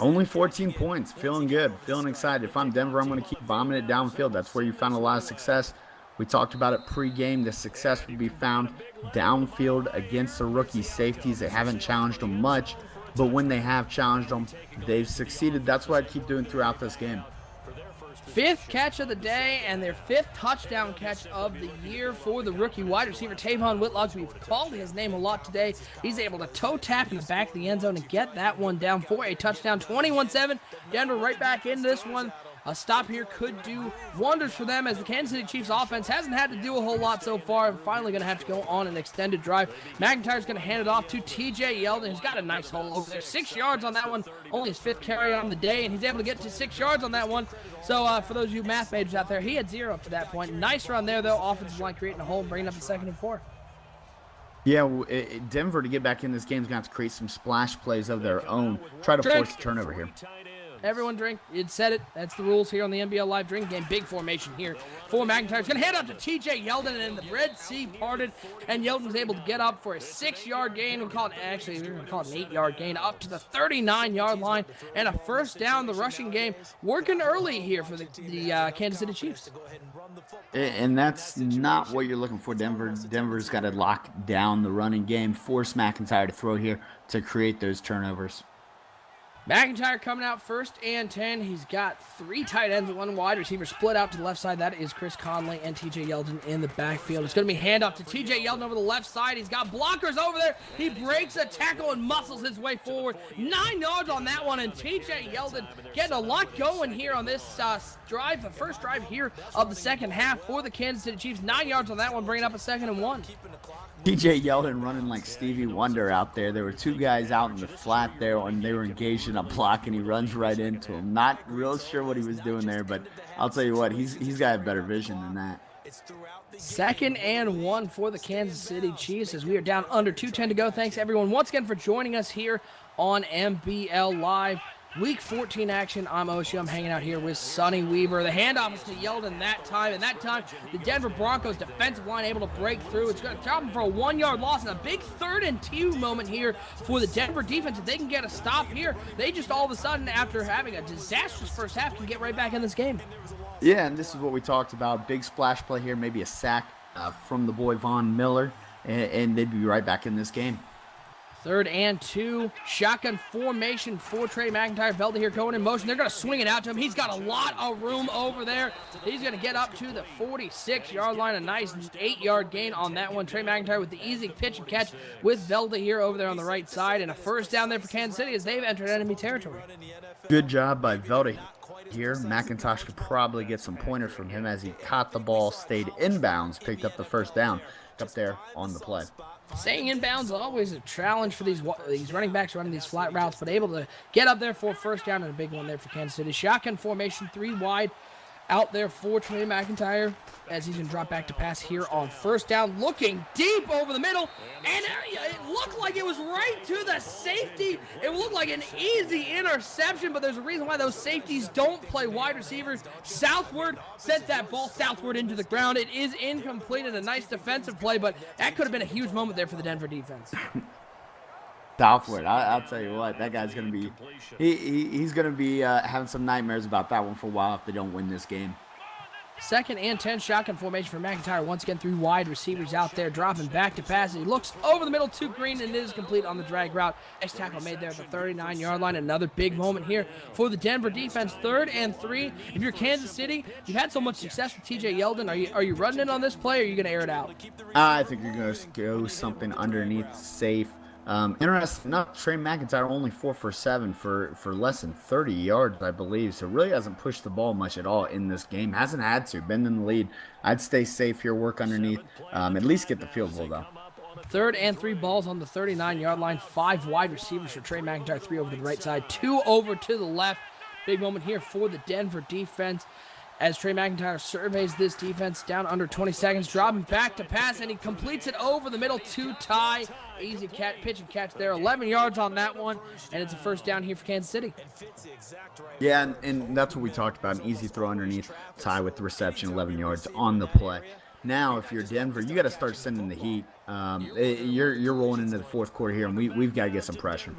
Only 14 points. Feeling good. Feeling excited. If I'm Denver, I'm going to keep bombing it downfield. That's where you found a lot of success. We talked about it pregame. The success would be found downfield against the rookie safeties. They haven't challenged them much, but when they have challenged them, they've succeeded. That's what I keep doing throughout this game. 5th catch of the day and their 5th touchdown catch of the year for the rookie wide receiver Tavon Whitlock. We've called his name a lot today. He's able to toe tap in the back of the end zone and get that one down for a touchdown. 21-7. Denver right back into this one. A stop here could do wonders for them as the Kansas City Chiefs offense hasn't had to do a whole lot so far. Finally going to have to go on an extended drive. McIntyre's going to hand it off to TJ Yeldon, who's got a nice hole over there. 6 yards on that one. Only his 5th carry on the day, and he's able to get to 6 yards on that one. So for those of you math majors out there, he had 0 up to that point. Nice run there, though. Offensive line creating a hole and bringing up the 2nd and 4. Yeah, Denver, to get back in this game, is going to have to create some splash plays of their own. Try to force a turnover here. Everyone drink. You'd said it. That's the rules here on the NBL Live Drink Game. Big formation here for McIntyre. He's going to hand up to TJ Yeldon, and the Red Sea parted, and Yeldon's able to get up for a 6-yard gain. We're going to call it an 8-yard gain up to the 39-yard line, and a first down. The rushing game working early here for the Kansas City Chiefs. And that's not what you're looking for, Denver. Denver's got to lock down the running game, force McIntyre to throw here to create those turnovers. McIntyre coming out 1st and 10. He's got 3 tight ends, 1 wide receiver split out to the left side. That is Chris Conley and TJ Yeldon in the backfield. It's going to be handoff to TJ Yeldon over the left side. He's got blockers over there. He breaks a tackle and muscles his way forward. 9 yards on that one, and TJ Yeldon getting a lot going here on this drive, the first drive here of the second half for the Kansas City Chiefs. 9 yards on that one, bringing up a 2nd and 1. TJ Yeldon running like Stevie Wonder out there. There were 2 guys out in the flat there when they were engaged in a block, and he runs right into him. Not real sure what he was doing there, but I'll tell you what, he's got better vision than that. 2nd and 1 for the Kansas City Chiefs as we are down under 2:10 to go. Thanks everyone once again for joining us here on MBL Live. Week 14 action. I'm Oshie. I'm hanging out here with Sonny Weaver. The handoff is to Yeldon that time, and that time the Denver Broncos defensive line able to break through. It's going to drop him for a 1-yard loss, and a big 3rd and 2 moment here for the Denver defense. If they can get a stop here, they just all of a sudden, after having a disastrous first half, can get right back in this game. Yeah, and this is what we talked about. Big splash play here, maybe a sack from the boy Von Miller, and they'd be right back in this game. 3rd and 2, shotgun formation for Trey McIntyre. Velda here going in motion. They're going to swing it out to him. He's got a lot of room over there. He's going to get up to the 46-yard line. A nice 8-yard gain on that one. Trey McIntyre with the easy pitch and catch with Velda here over there on the right side. And a first down there for Kansas City as they've entered enemy territory. Good job by Velda here. McIntosh could probably get some pointers from him as he caught the ball, stayed inbounds, picked up the first down up there on the play. Staying inbounds is always a challenge for these running backs running these flat routes, but able to get up there for a first down and a big one there for Kansas City. Shotgun formation, 3 wide out there for Trey McIntyre as he's going to drop back to pass here on first down, looking deep over the middle, and it looked like it was right to the safety. It looked like an easy interception, but there's a reason why those safeties don't play wide receivers. Southward sent that ball southward into the ground. It is incomplete and a nice defensive play, but that could have been a huge moment there for the Denver defense. Southward, I'll tell you what, that guy's going to be he's going to be having some nightmares about that one for a while if they don't win this game. 2nd and 10, shotgun formation for McIntyre. Once again, 3 wide receivers out there, dropping back to pass. He looks over the middle to Green, and it is complete on the drag route. Nice tackle made there at the 39-yard line. Another big moment here for the Denver defense. 3rd and 3. If you're Kansas City, you've had so much success with TJ Yeldon. Are you running in on this play, or are you going to air it out? I think you're going to go something underneath safe. Interesting enough, Trey McIntyre only 4 for 7 for less than 30 yards, I believe. So really hasn't pushed the ball much at all in this game. Hasn't had to. Been in the lead. I'd stay safe here, work underneath. At least get the field goal, though. 3rd and 3 balls on the 39-yard line. 5 wide receivers for Trey McIntyre. 3 over to the right side. 2 over to the left. Big moment here for the Denver defense. as Trey McIntyre surveys this defense down under 20 seconds, dropping back to pass, and he completes it over the middle to Ty. Easy pitch and catch there, 11 yards on that one, and it's a first down here for Kansas City. Yeah, and that's what we talked about, an easy throw underneath. Ty with the reception, 11 yards on the play. Now, if you're Denver, you got to start sending the heat. You're rolling into the fourth quarter here, and we've got to get some pressure.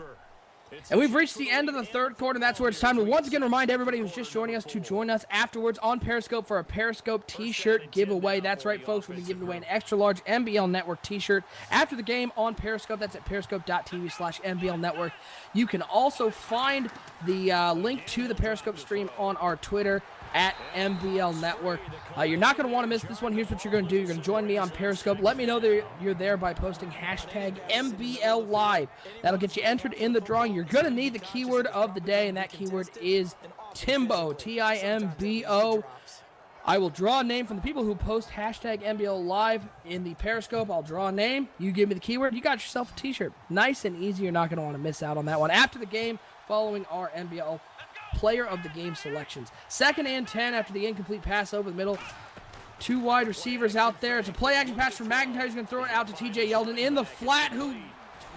And we've reached the end of the third quarter, and that's where it's time to once again remind everybody who's just joining us to join us afterwards on Periscope for a Periscope t-shirt giveaway. That's right, folks. We'll be giving away an extra-large NBL Network t-shirt after the game on Periscope. That's at periscope.tv/NBL Network. You can also find the link to the Periscope stream on our Twitter at MBL Network. You're not going to want to miss this one. Here's what you're going to do. You're going to join me on Periscope. Let me know that you're there by posting hashtag MBL Live. That'll get you entered in the drawing. You're going to need the keyword of the day, and that keyword is Timbo, Timbo. I will draw a name from the people who post hashtag MBL Live in the Periscope. I'll draw a name. You give me the keyword. You got yourself a t-shirt. Nice and easy. You're not going to want to miss out on that one. After the game, following our MBL player of the game selections. 2nd and 10 after the incomplete pass over the middle. 2 wide receivers out there. It's a play action pass from McIntyre. He's going to throw it out to TJ Yeldon in the flat, who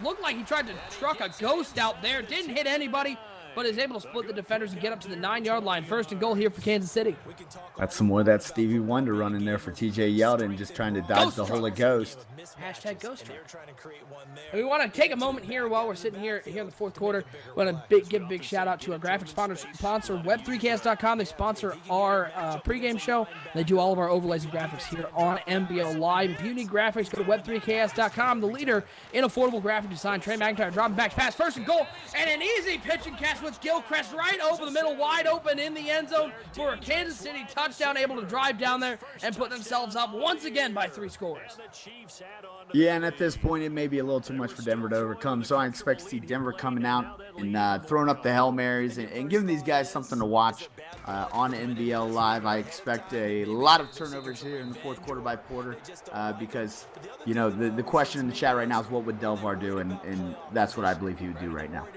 looked like he tried to truck a ghost out there. Didn't hit anybody, but is able to split the defenders and get up to the 9-yard line. 1st and goal here for Kansas City. That's some more of that Stevie Wonder running there for TJ Yeldon, just trying to dodge the Holy Ghost. Hashtag ghost truck. And we want to take a moment here while we're sitting here in the fourth quarter. We want to give a big shout out to our graphic sponsor web3ks.com. They sponsor our pregame show. They do all of our overlays and graphics here on MBO Live. If you need graphics, go to web3ks.com. The leader in affordable graphic design. Trey McIntyre dropping back pass, 1st and goal, and an easy pitch and catch with Gilchrist right over the middle, wide open in the end zone for a Kansas City touchdown, able to drive down there and put themselves up once again by 3 scores. Yeah, and at this point, it may be a little too much for Denver to overcome, so I expect to see Denver coming out and throwing up the Hail Marys and giving these guys something to watch on NBL Live. I expect a lot of turnovers here in the fourth quarter by Porter because, you know, the question in the chat right now is what would Delvar do, and that's what I believe he would do right now.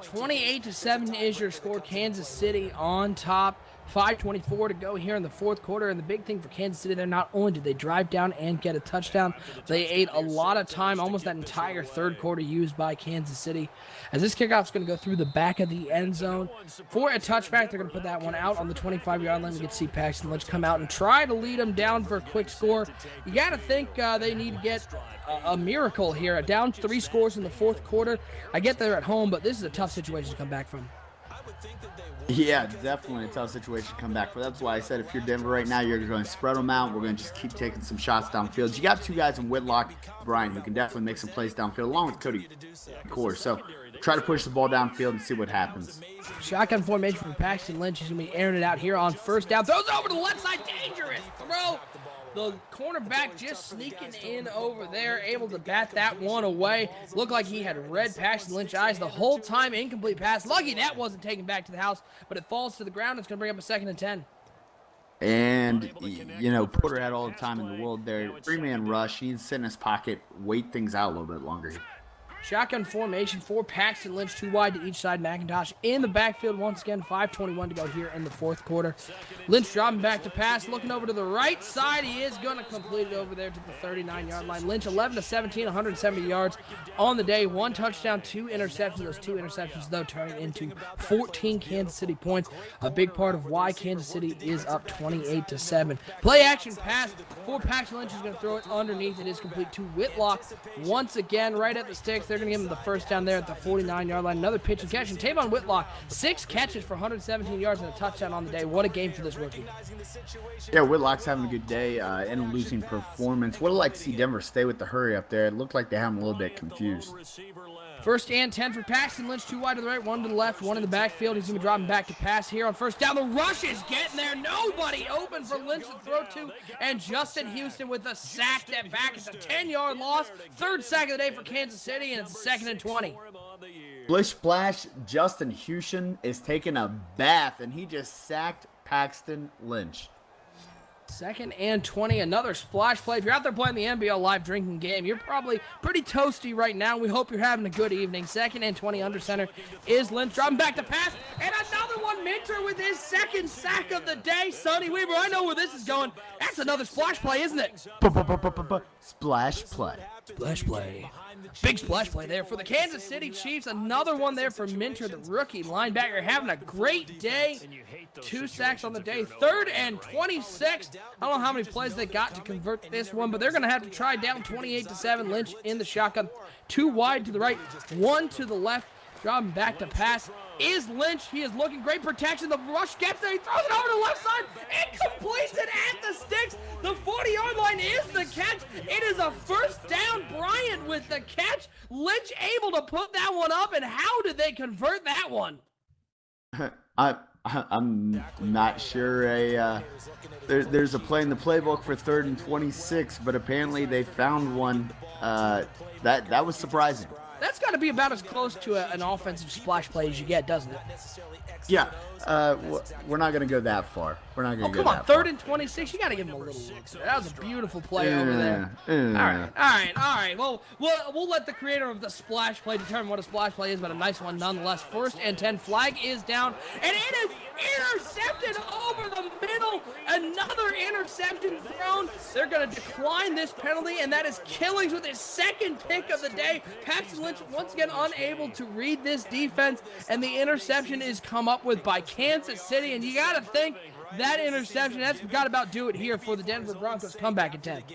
28-7 is your score. Kansas City on top. 5:24 to go here in the fourth quarter, and the big thing for Kansas City there, not only did they drive down and get a touchdown, they ate a lot of time, almost that entire third quarter used by Kansas City. As this kickoff is going to go through the back of the end zone for a touchback, they're going to put that one out on the 25-yard line. We get to see Paxton Lynch come out and try to lead them down for a quick score. You got to think they need to get a miracle here. Down 3 scores in the fourth quarter. I get they're at home, but this is a tough situation to come back from. Yeah, definitely a tough situation to come back for. That's why I said if you're Denver right now, you're going to spread them out. We're going to just keep taking some shots downfield. You got 2 guys in Whitlock, Brian, who can definitely make some plays downfield, along with Cody Core. So try to push the ball downfield and see what happens. Shotgun formation for Paxton Lynch. He's going to be airing it out here on 1st down. Throws over to the left side. Dangerous throw. The cornerback just sneaking in over there, able to bat that one away. Looked like he had red Paxton Lynch eyes the whole time. Incomplete pass. Lucky that wasn't taken back to the house, but it falls to the ground. It's going to bring up a 2nd and 10. And, you know, Porter had all the time in the world there. 3-man rush. He needs to sit in his pocket, wait things out a little bit longer. Shotgun formation for Paxton Lynch, 2 wide to each side. McIntosh in the backfield once again. 5:21 to go here in the fourth quarter. Lynch dropping back to pass, looking over to the right side. He is going to complete it over there to the 39-yard line. Lynch 11-17, 170 yards on the day. 1 touchdown, 2 interceptions. Those 2 interceptions, though, turning into 14 Kansas City points. A big part of why Kansas City is up 28-7. Play action pass for Paxton Lynch. Is going to throw it underneath. It is complete to Whitlock once again, right at the sticks. They're going to give him the first down there at the 49-yard line. Another pitch and catch. And Tavon Whitlock, 6 catches for 117 yards and a touchdown on the day. What a game for this rookie. Yeah, Whitlock's having a good day in a losing performance. Would have liked to see Denver stay with the hurry up there. It looked like they had him a little bit confused. 1st and 10 for Paxton Lynch. 2 wide to the right, 1 to the left, 1 in the backfield. He's going to be dropping back to pass here on 1st down. The rush is getting there. Nobody open for Lynch to throw to. And Justin Houston with a sack that back. It's a 10-yard loss. 3rd sack of the day for Kansas City, and it's a 2nd and 20. Splish splash, Justin Houston is taking a bath, and he just sacked Paxton Lynch. 2nd and 20, another splash play. If you're out there playing the NBL Live drinking game, you're probably pretty toasty right now. We hope you're having a good evening. 2nd and 20 under center is Lynch. Dropping back to pass, and another one. Minter with his 2nd sack of the day. Sonny Weaver, I know where this is going. That's another splash play, isn't it? Splash play. Splash play. Big splash play there for the Kansas City Chiefs. Another one there for Minter, the rookie linebacker, having a great day. 2 sacks on the day. 3rd and 26. I don't know how many plays they got to convert this one, but they're going to have to try down 28-7. Lynch in the shotgun. 2 wide to the right, 1 to the left. Dropping back to pass is Lynch. He is looking great protection. The rush gets there. He throws it over to the left side and completes it at the sticks. The 40-yard line is the catch. It is a 1st down. Bryant with the catch. Lynch able to put that one up, and how did they convert that one? I'm not sure. There's a play in the playbook for 3rd and 26, but apparently they found one. That was surprising. That's got to be about as close to an offensive splash play as you get, doesn't it? Yeah. We're not going to go that far. We're not going to go come on, that far. 3rd and 26. You got to give him a little look there. That was a beautiful play over there. All right. Well, we'll let the creator of the splash play determine what a splash play is, but a nice one nonetheless. 1st and 10. Flag is down, and it is intercepted over the middle. Another interception thrown. They're going to decline this penalty, and that is Killings with his 2nd pick of the day. Paxton Lynch once again unable to read this defense, and the interception is come up with by Kansas City, and you got to think that interception, that's got to about do it here for the Denver Broncos comeback attempt.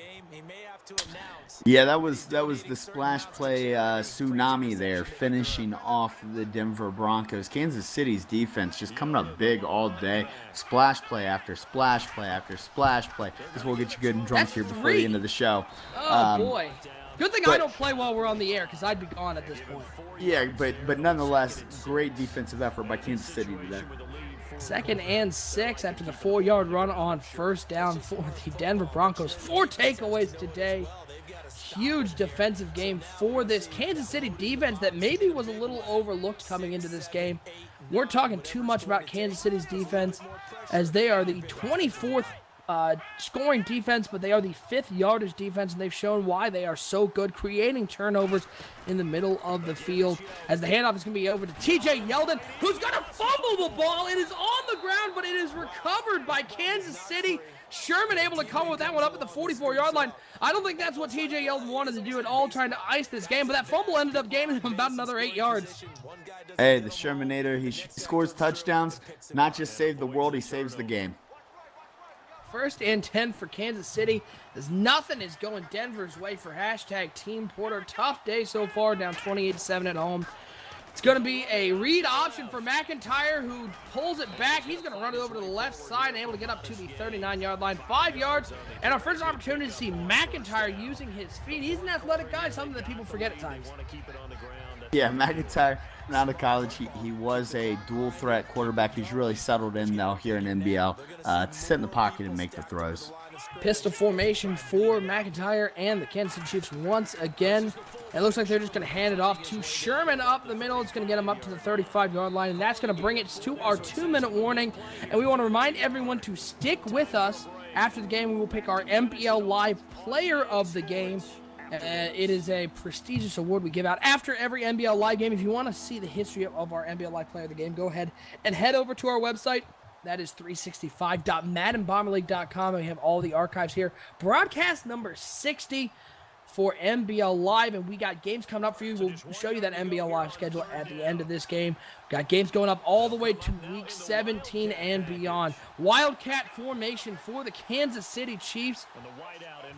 Yeah, that was the splash play tsunami there, finishing off the Denver Broncos. Kansas City's defense just coming up big all day. Splash play after splash play after splash play. This will get you good and drunk That's here before 3. the end of the show. Oh, boy. Good thing I don't play while we're on the air, because I'd be gone at this point. Yeah, but nonetheless, great defensive effort by Kansas City today. 2nd and 6 after the 4-yard run on 1st down for the Denver Broncos. 4 takeaways today. Huge defensive game for this Kansas City defense that maybe was a little overlooked coming into this game. We're talking too much about Kansas City's defense, as they are the 24th scoring defense, but they are the 5th yardage defense, and they've shown why they are so good, creating turnovers in the middle of the field. As the handoff is going to be over to TJ Yeldon, who's going to fumble the ball. It is on the ground, but it is recovered by Kansas City. Sherman able to come with that one up at the 44-yard line. I don't think that's what TJ Yeldon wanted to do at all, trying to ice this game, but that fumble ended up gaining him about another 8 yards. Hey, the Shermanator, he scores touchdowns, not just save the world, he saves the game. 1st and 10 for Kansas City, as nothing is going Denver's way for hashtag Team Porter. Tough day so far, down 28-7 at home. It's going to be a read option for McIntyre, who pulls it back. He's going to run it over to the left side and able to get up to the 39-yard line. 5 yards, and our first opportunity to see McIntyre using his feet. He's an athletic guy, something that people forget at times. Yeah, McIntyre, out of college, he was a dual threat quarterback. He's really settled in now here in NBL to sit in the pocket and make the throws. Pistol formation for McIntyre and the Kansas City Chiefs once again. It looks like they're just going to hand it off to Sherman up the middle. It's going to get him up to the 35-yard line, and that's going to bring it to our 2-minute warning. And we want to remind everyone to stick with us. After the game, we will pick our NBL Live Player of the Game. It is a prestigious award we give out after every NBL Live game. If you want to see the history of our NBL Live Player of the Game, go ahead and head over to our website. That is 365.maddenbomberleague.com, and we have all the archives here. Broadcast number 60 for NBL Live, and we got games coming up for you. We'll show you that NBL Live schedule at the end of this game. Got games going up all the way to week 17 and beyond. Wildcat formation for the Kansas City Chiefs.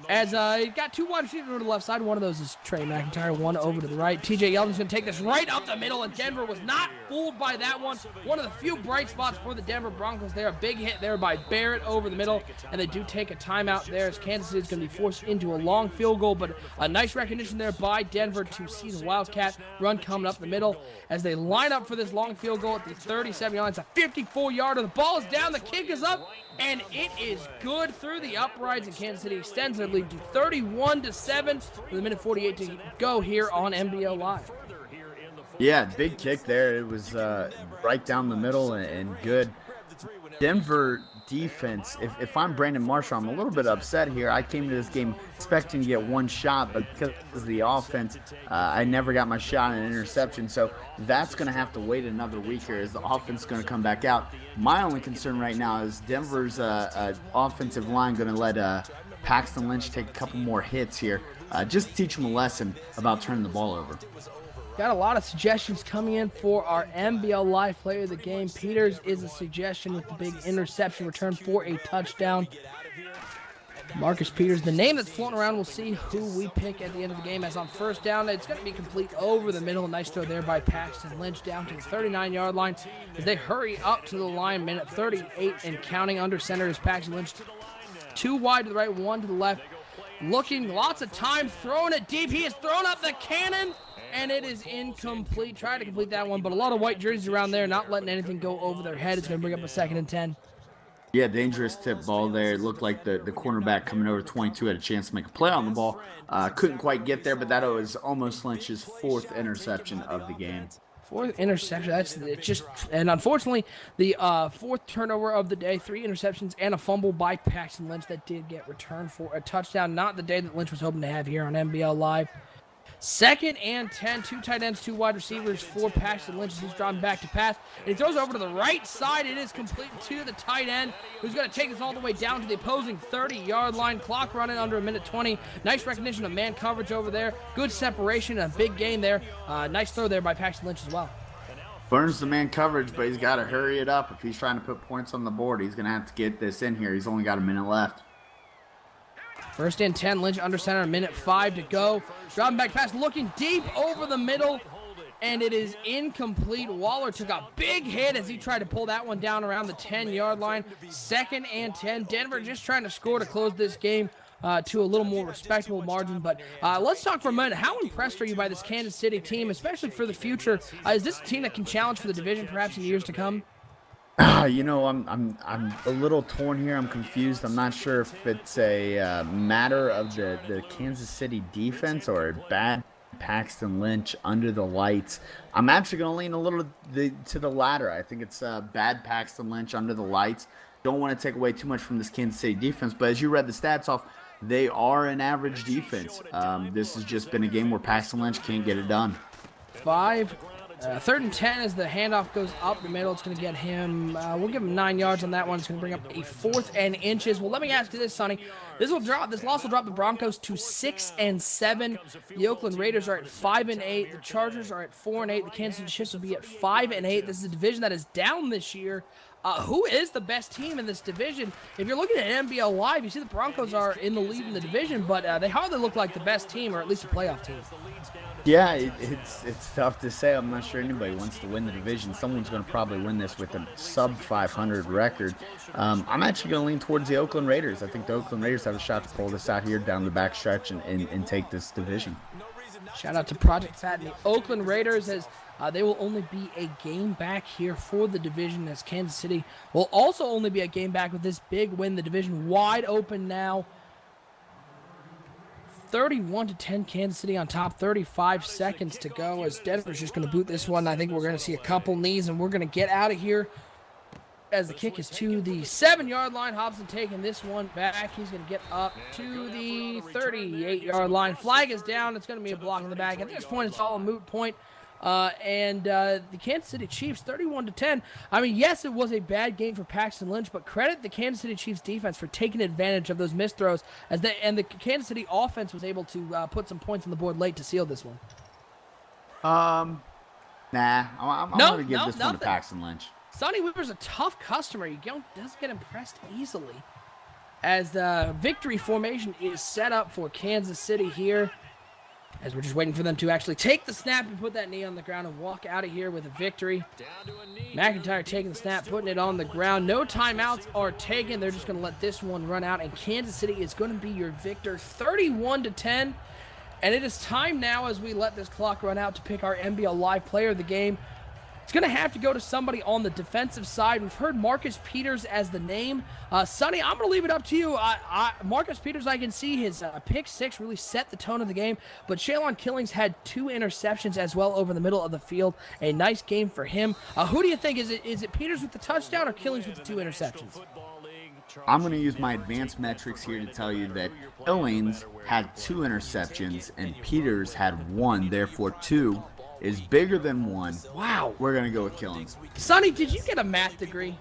As got 2 wide receivers over to the left side. One of those is Trey McIntyre, one over to the right. TJ Yeldon's going to take this right up the middle, and Denver was not fooled by that one. One of the few bright spots for the Denver Broncos there. A big hit there by Barrett over the middle, and they do take a timeout there as Kansas City is going to be forced into a long field goal, but a nice recognition there by Denver to see the Wildcat run coming up the middle as they line up for this long field goal at the 37-yard line. It's a 54-yarder. The ball is down, the kick is up, and it is good through the uprights, and Kansas City extends their lead to 31-7 with a minute 48 to go here on NBL Live. Yeah, big kick there. It was right down the middle and good. Denver defense, if I'm Brandon Marshall, I'm a little bit upset here. I came to this game expecting to get one shot, but because of the offense, I never got my shot in an interception. So that's going to have to wait another week here as the offense is going to come back out. My only concern right now is Denver's offensive line going to let Paxton Lynch take a couple more hits here, just to teach him a lesson about turning the ball over. Got a lot of suggestions coming in for our NBL Live Player of the Game. Peters is a suggestion with the big interception return for a touchdown. Marcus Peters, the name that's floating around. We'll see who we pick at the end of the game. As on first down, it's going to be complete over the middle. Nice throw there by Paxton Lynch down to the 39-yard line as they hurry up to the line. Minute 38 and counting. Under center is Paxton Lynch. 2 wide to the right, 1 to the left. Looking lots of time, throwing it deep. He has thrown up the cannon. And it is incomplete. Try to complete that one, but a lot of white jerseys around there, not letting anything go over their head. It's going to bring up a 2nd and 10. Yeah, dangerous tip ball there. It looked like the cornerback coming over 22 had a chance to make a play on the ball. Couldn't quite get there, but that was almost Lynch's 4th interception of the game. 4th interception. That's just, and unfortunately, the 4th turnover of the day. 3 interceptions and a fumble by Paxton Lynch that did get returned for a touchdown. Not the day that Lynch was hoping to have here on NBL Live. 2nd and 10, 2 tight ends, 2 wide receivers for Paxton Lynch as he's dropping back to pass. And he throws over to the right side. It is complete to the tight end, who's going to take this all the way down to the opposing 30-yard line. Clock running under a minute 20. Nice recognition of man coverage over there. Good separation and a big gain there. Nice throw there by Paxton Lynch as well. Burns the man coverage, but he's got to hurry it up. If he's trying to put points on the board, he's going to have to get this in here. He's only got a minute left. 1st and 10, Lynch under center, minute 5 to go. Dropping back pass, looking deep over the middle, and it is incomplete. Waller took a big hit as he tried to pull that one down around the 10-yard line. 2nd and 10, Denver just trying to score to close this game to a little more respectable margin. But let's talk for a minute. How impressed are you by this Kansas City team, especially for the future? Is this a team that can challenge for the division perhaps in years to come? You know, I'm a little torn here. I'm confused. I'm not sure if it's a matter of the Kansas City defense or a bad Paxton Lynch under the lights. I'm actually going to lean a little to the latter. I think it's bad Paxton Lynch under the lights. Don't want to take away too much from this Kansas City defense, but as you read the stats off, they are an average defense. This has just been a game where Paxton Lynch can't get it done. 3rd and 10 as the handoff goes up the middle. It's going to get him, we'll give him 9 yards on that one. It's going to bring up a 4th and inches. Well, let me ask you this, Sonny. This loss will drop the Broncos to 6 and 7. The Oakland Raiders are at 5 and 8. The Chargers are at 4 and 8. The Kansas City Chiefs will be at 5 and 8. This is a division that is down this year. Who is the best team in this division? If you're looking at NBL Live, you see the Broncos are in the lead in the division, but they hardly look like the best team, or at least a playoff team. Yeah, it's tough to say. I'm not sure anybody wants to win the division. Someone's going to probably win this with a sub-500 record. I'm actually going to lean towards the Oakland Raiders. I think the Oakland Raiders have a shot to pull this out here down the back stretch and take this division. Shout out to Project Fat and the Oakland Raiders as they will only be a game back here for the division, as Kansas City will also only be a game back with this big win. The division wide open now. 31-10 Kansas City on top, 35 seconds to go as Denver's just going to boot this one. I think we're going to see a couple knees and we're going to get out of here as the kick is to the 7-yard line. Hobson taking this one back. He's going to get up to the 38-yard line. Flag is down. It's going to be a block in the back. At this point, it's all a moot point. The Kansas City Chiefs 31-10. I mean, yes, it was a bad game for Paxton Lynch, but credit the Kansas City Chiefs defense for taking advantage of those missed throws and the Kansas City offense was able to put some points on the board late to seal this one. I'm going to give this one to Paxton Lynch. Sonny Weaver's a tough customer. He doesn't get impressed easily. As the victory formation is set up for Kansas City here. As we're just waiting for them to actually take the snap and put that knee on the ground and walk out of here with a victory. McIntyre taking the snap, putting it on the ground. No timeouts are taken. They're just going to let this one run out. And Kansas City is going to be your victor, 31-10. And it is time now, as we let this clock run out, to pick our NBL Live Player of the Game. It's going to have to go to somebody on the defensive side. We've heard Marcus Peters as the name. Sonny, I'm going to leave it up to you. Marcus Peters, I can see his pick 6 really set the tone of the game, but Shaylon Killings had 2 interceptions as well over the middle of the field. A nice game for him. Who do you think? Is it Peters with the touchdown or Killings with the 2 interceptions? I'm going to use my advanced metrics here to tell you that Killings had 2 interceptions and Peters had 1, therefore 2 is bigger than 1. Wow. We're going to go with Killings. Sonny, did you get a math degree?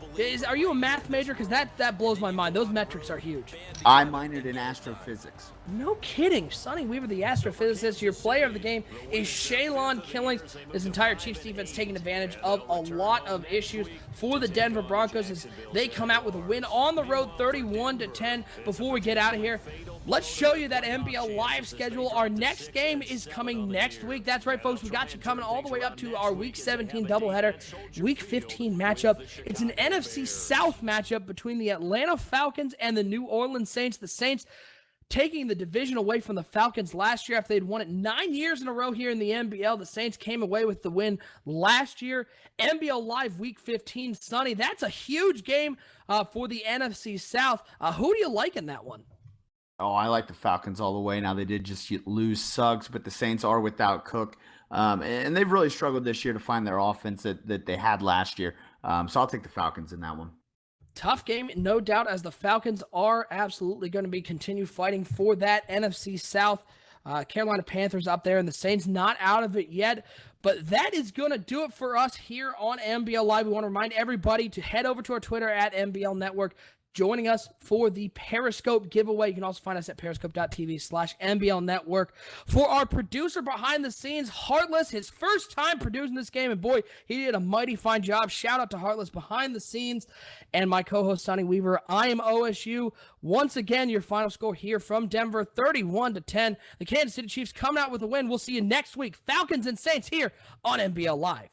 Are you a math major? Because that blows my mind. Those metrics are huge. I minored in astrophysics. No kidding. Sonny Weaver, the astrophysicist, your player of the game is Shaylon Killings. This entire Chiefs defense taking advantage of a lot of issues for the Denver Broncos as they come out with a win on the road 31-10. Before we get out of here, let's show you that NBL Live schedule. Our next game is coming next week. That's right, folks. We got you coming all the way up to our Week 17 doubleheader, Week 15 matchup. It's an NFC South matchup between the Atlanta Falcons and the New Orleans Saints. The Saints taking the division away from the Falcons last year after they'd won it 9 years in a row here in the NBL. The Saints came away with the win last year. NBL Live Week 15, Sonny, that's a huge game for the NFC South. Who do you like in that one? Oh, I like the Falcons all the way. Now, they did just lose Suggs, but the Saints are without Cook. And they've really struggled this year to find their offense that they had last year. So I'll take the Falcons in that one. Tough game, no doubt, as the Falcons are absolutely going to be continue fighting for that NFC South. Carolina Panthers up there, and the Saints not out of it yet. But that is going to do it for us here on NBL Live. We want to remind everybody to head over to our Twitter at NBL Network, joining us for the Periscope giveaway. You can also find us at periscope.tv/NBL Network. For our producer behind the scenes, Heartless, his first time producing this game, and boy, he did a mighty fine job. Shout out to Heartless behind the scenes. And my co-host, Sonny Weaver. I am OSU. Once again, your final score here from Denver, 31-10. The Kansas City Chiefs coming out with a win. We'll see you next week. Falcons and Saints here on NBL Live.